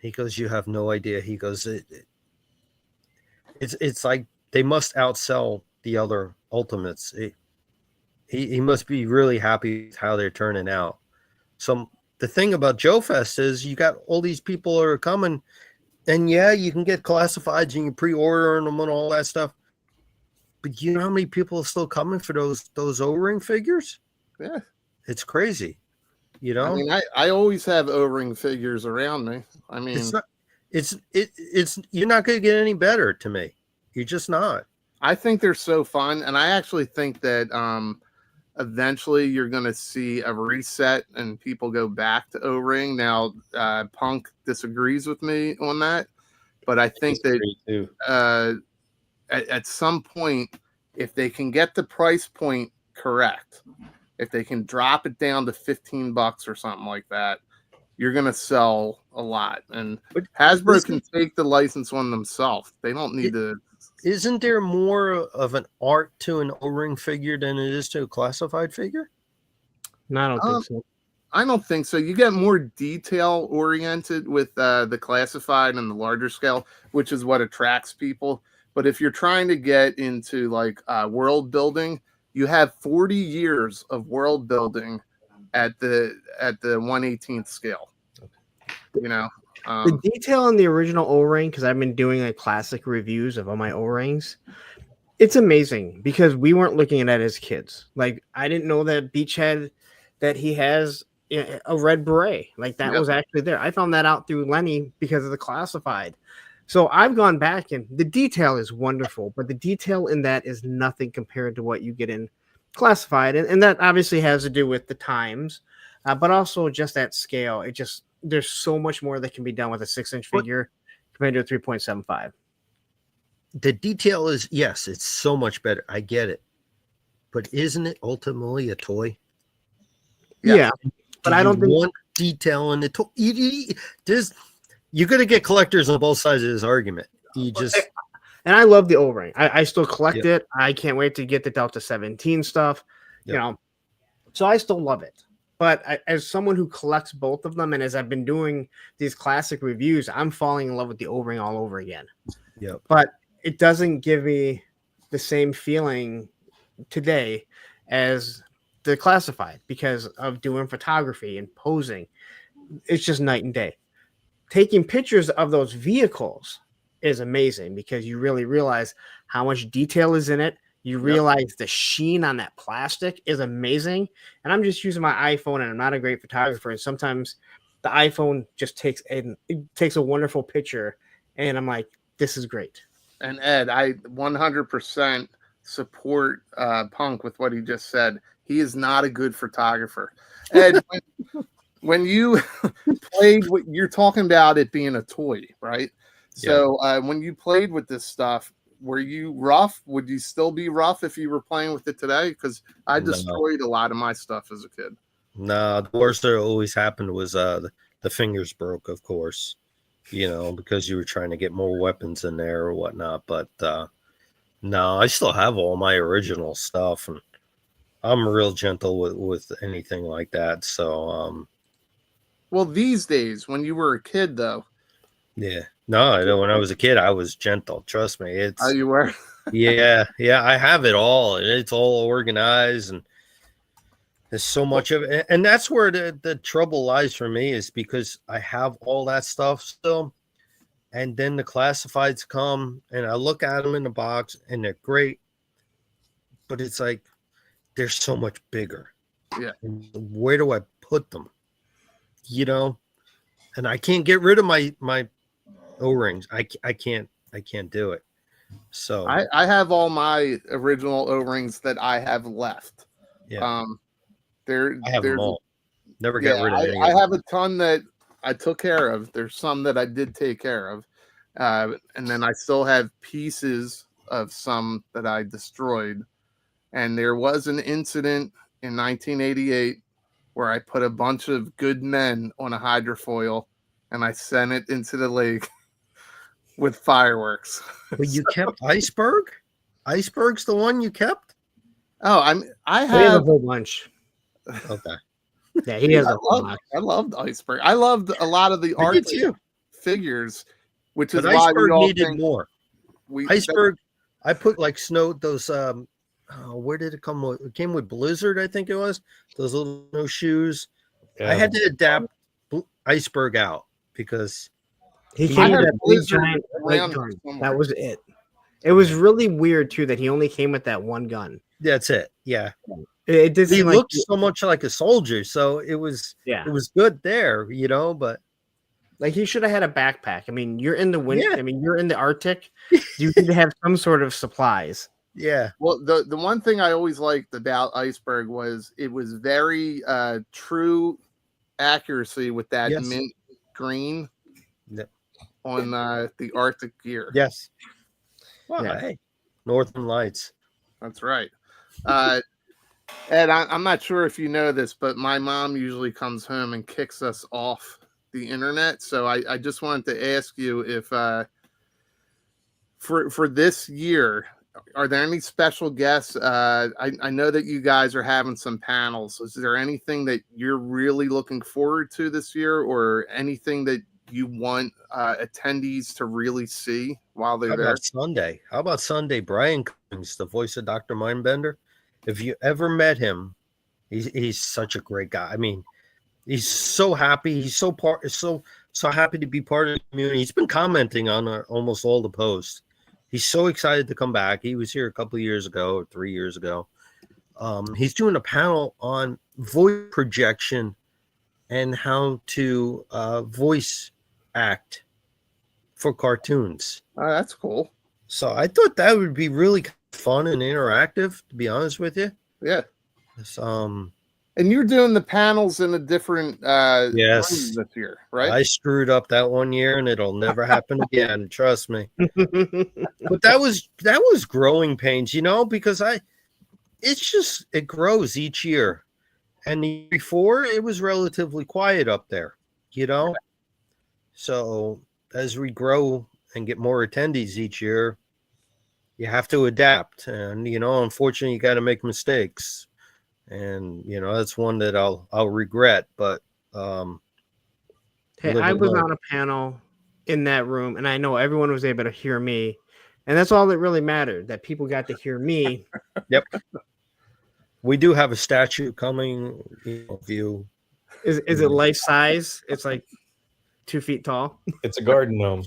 He goes, you have no idea. He goes, it's like they must outsell the other Ultimates. He must be really happy with how they're turning out. So the thing about JoeFest is you got all these people that are coming, and yeah, you can get classifieds and you pre-order them and all that stuff. But you know how many people are still coming for those O-ring figures? Yeah, it's crazy. You know, I mean, I always have O-ring figures around me. I mean, it's you're not going to get any better to me. You're just not. I think they're so fun, and I actually think that eventually you're going to see a reset and people go back to O-ring. Now, Punk disagrees with me on that, but I think that at some point, if they can get the price point correct, if they can drop it down to $15 or something like that, you're going to sell a lot. And Hasbro can take the license on themselves. They don't need to. Isn't there more of an art to an O-ring figure than it is to a classified figure? No, I don't think so. I don't think so. You get more detail oriented with the classified and the larger scale, which is what attracts people. But if you're trying to get into like world building, you have 40 years of world building at the 1/18th scale. You know, the detail in the original O-ring, because I've been doing like classic reviews of all my O-rings. It's amazing because we weren't looking at it as kids. Like I didn't know that Beachhead that he has a red beret. Like that was actually there. I found that out through Lenny because of the classified. So I've gone back and the detail is wonderful, but the detail in that is nothing compared to what you get in classified. And that obviously has to do with the times, but also just that scale. There's so much more that can be done with a 6-inch figure compared to a 3.75. The detail is, yes, it's so much better. I get it. But isn't it ultimately a toy? Yeah. But I don't think want detail in the toy. You're going to get collectors on both sides of this argument. And I love the O-ring. I still collect it. I can't wait to get the Delta 17 stuff. You know, so I still love it. But as someone who collects both of them, and as I've been doing these classic reviews, I'm falling in love with the O-ring all over again. Yep. But it doesn't give me the same feeling today as the classified because of doing photography and posing. It's just night and day. Taking pictures of those vehicles is amazing because you really realize how much detail is in it. You realize the sheen on that plastic is amazing. And I'm just using my iPhone and I'm not a great photographer. And sometimes the iPhone just takes a wonderful picture. And I'm like, this is great. And Ed, I 100% support Punk with what he just said. He is not a good photographer. Ed, when you played, you're talking about it being a toy, right? So when you played with this stuff, were you rough? Would you still be rough if you were playing with it today? Because I destroyed a lot of my stuff as a kid. No, the worst that always happened was the fingers broke, of course, because you were trying to get more weapons in there or whatnot. But no, I still have all my original stuff, and I'm real gentle with anything like that. So, well, these days, when you were a kid, though. Yeah. No, when I was a kid, I was gentle. Trust me. Oh, you were? yeah. I have it all. It's all organized, and there's so much of it. And that's where the trouble lies for me is because I have all that stuff still. And then the classifieds come, and I look at them in the box, and they're great. But it's like they're so much bigger. Yeah. Where do I put them? And I can't get rid of my O-rings. I can't do it. So I have all my original O-rings that I have left. Yeah. I have them all. Never got rid of any. I have a ton that I took care of. There's some that I did take care of. And then I still have pieces of some that I destroyed. And there was an incident in 1988 where I put a bunch of good men on a hydrofoil and I sent it into the lake with fireworks. But you kept Iceberg? Iceberg's the one you kept? Oh, I He has a have. whole bunch. Okay. Yeah, he has a whole I box. loved Iceberg. I loved a lot of the I art did too. figures, which is But why we Iceberg all needed think more. we Iceberg, I put like snow, those, where did it come with? It came with Blizzard, I think it was. Those little snow shoes. I had to adapt Iceberg out because He I came with had that big Blizzard giant light around gun. somewhere. That was it. It was really weird too that he only came with that one gun. that's it. Yeah. It did He seem looked like so much like a soldier. So it was good there, but like he should have had a backpack. I mean, you're in the winter. Yeah. I mean, you're in the Arctic. You need to have some sort of supplies. yeah. Well, the one thing I always liked about Iceberg was it was very true accuracy with that Yes. mint green Yep. on the Arctic gear. Yes. Well, Yeah. hey, Northern Lights. That's right. Ed, I'm not sure if you know this, but my mom usually comes home and kicks us off the internet. So I just wanted to ask you if for this year, are there any special guests? I know that you guys are having some panels. Is there anything that you're really looking forward to this year, or anything that you want attendees to really see while they're How there? about Sunday? How about Sunday? Brian Cummings, the voice of Dr. Mindbender. If you ever met him, he's such a great guy. I mean, he's so happy. He's so happy to be part of the community. He's been commenting on almost all the posts. He's so excited to come back. He was here a couple of years ago, or 3 years ago. He's doing a panel on voice projection and how to voice act for cartoons. Oh, that's cool. So I thought that would be really fun and interactive, to be honest with you. Yeah. So, And you're doing the panels in a different Yes. room this year, right? I screwed up that one year and it'll never happen again. Trust me. But that was growing pains, because it grows each year. And the year before it was relatively quiet up there, So as we grow and get more attendees each year, you have to adapt. And, unfortunately you got to make mistakes. And, that's one that I'll regret, but, Hey, I was on a panel in that room, and I know everyone was able to hear me, and that's all that really mattered. That people got to hear me. Yep. We do have a statue coming. If you Is it life size? It's like 2 feet tall. It's a garden gnome.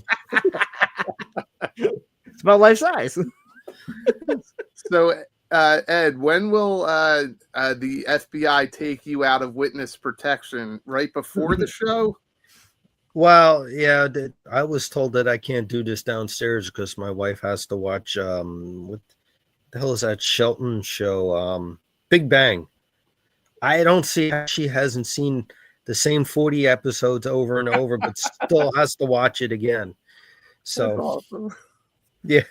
It's about life size. So, Ed, when will the FBI take you out of witness protection? Right before the show? Well, yeah, I was told that I can't do this downstairs because my wife has to watch what the hell is that Shelton show? Big Bang. I don't see how she hasn't seen the same 40 episodes over and over, but still has to watch it again. So, That's awesome. yeah.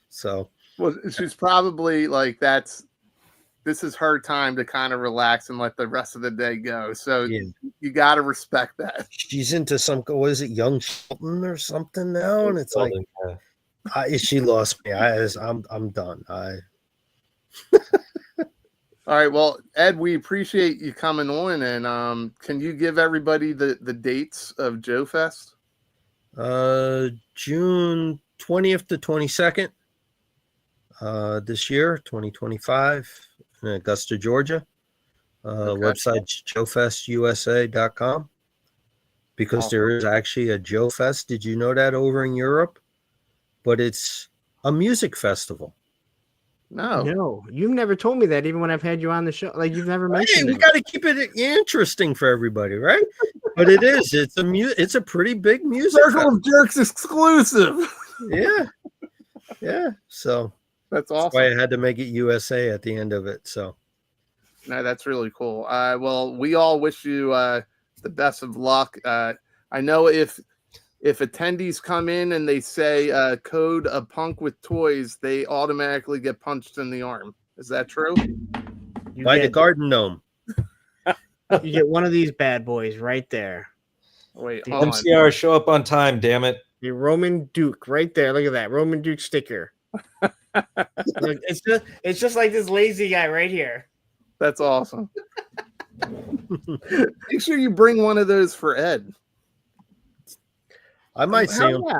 So, well, she's probably like, this is her time to kind of relax and let the rest of the day go. So you got to respect that. She's into what is it, Young Shelton or something now? And it's like, she lost me. I'm done. All right. Well, Ed, we appreciate you coming on. And can you give everybody the dates of JoeFest? June 20th to 22nd this year, 2025. In Augusta, Georgia. Website JoeFestUSA.com, because there is actually a JoeFest. Did you know that over in Europe? But it's a music festival. No, you've never told me that. Even when I've had you on the show, like you've never mentioned. We got to keep it interesting for everybody, right? But it is. It's a pretty big music. Circle of Jerkz exclusive. Yeah. So. That's awesome. That's why I had to make it USA at the end of it. So, no, that's really cool. Well, we all wish you the best of luck. I know if attendees come in and they say code a punk with toys, they automatically get punched in the arm. Is that true? By the garden gnome. You get one of these bad boys right there. Wait, MCR, show up on time, damn it. The Roman Duke right there. Look at that Roman Duke sticker. Look, it's just like this lazy guy right here. That's awesome. Make sure you bring one of those for Ed. I might see him. Yeah.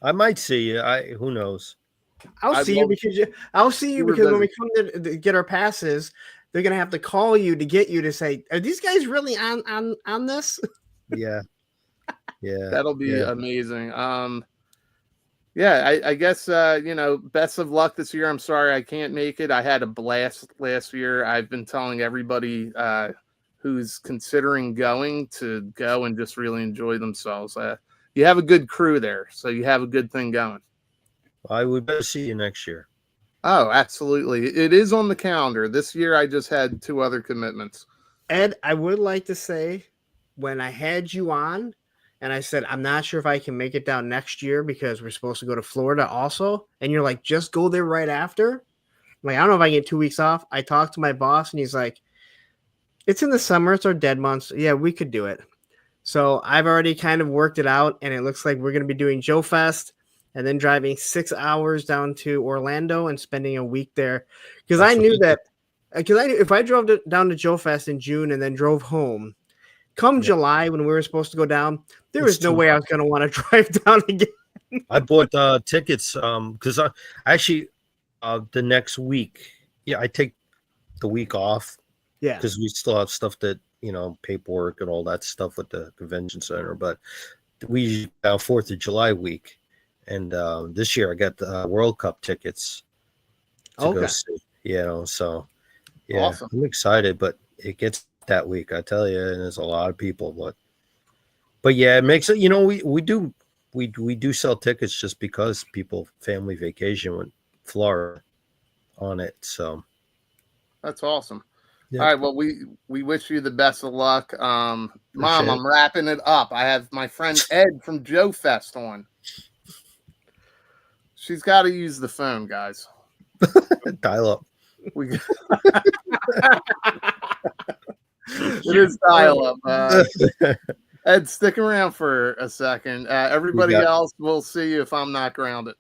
I might see you. Who knows? I'll see you because when we come to get our passes, they're gonna have to call you to get you to say, "Are these guys really on this?" Yeah, yeah, that'll be amazing. Yeah, I guess best of luck this year. I'm sorry I can't make it. I had a blast last year. I've been telling everybody who's considering going to go and just really enjoy themselves. You have a good crew there, so you have a good thing going. I would better see you next year. Oh, absolutely. It is on the calendar. This year I just had 2 other commitments. Ed, I would like to say, when I had you on and I said, I'm not sure if I can make it down next year because we're supposed to go to Florida also, and you're like, just go there right after. I'm like, I don't know if I can get 2 weeks off. I talked to my boss and he's like, it's in the summer. It's our dead months. Yeah, we could do it. So I've already kind of worked it out, and it looks like we're going to be doing JoeFest and then driving 6 hours down to Orlando and spending a week there. Because I knew that if I drove down to JoeFest in June and then drove home, come July when we were supposed to go down, there was no way I was going to want to drive down again. I bought tickets because I actually the next week, I take the week off. Yeah, because we still have stuff that paperwork and all that stuff with the convention center. But we 4th of July week. And this year I got the World Cup tickets to go see, so awesome. I'm excited, but it gets that week, I tell you, and there's a lot of people, but yeah, it makes it, we do sell tickets just because people family vacation with Florida on it. So that's awesome. Yeah. All right. Well, we wish you the best of luck. Mom, I'm wrapping it up. I have my friend Ed from JoeFest on. She's got to use the phone, guys. Dial up. It is dial up. Ed, stick around for a second. Everybody else, we'll see you if I'm not grounded.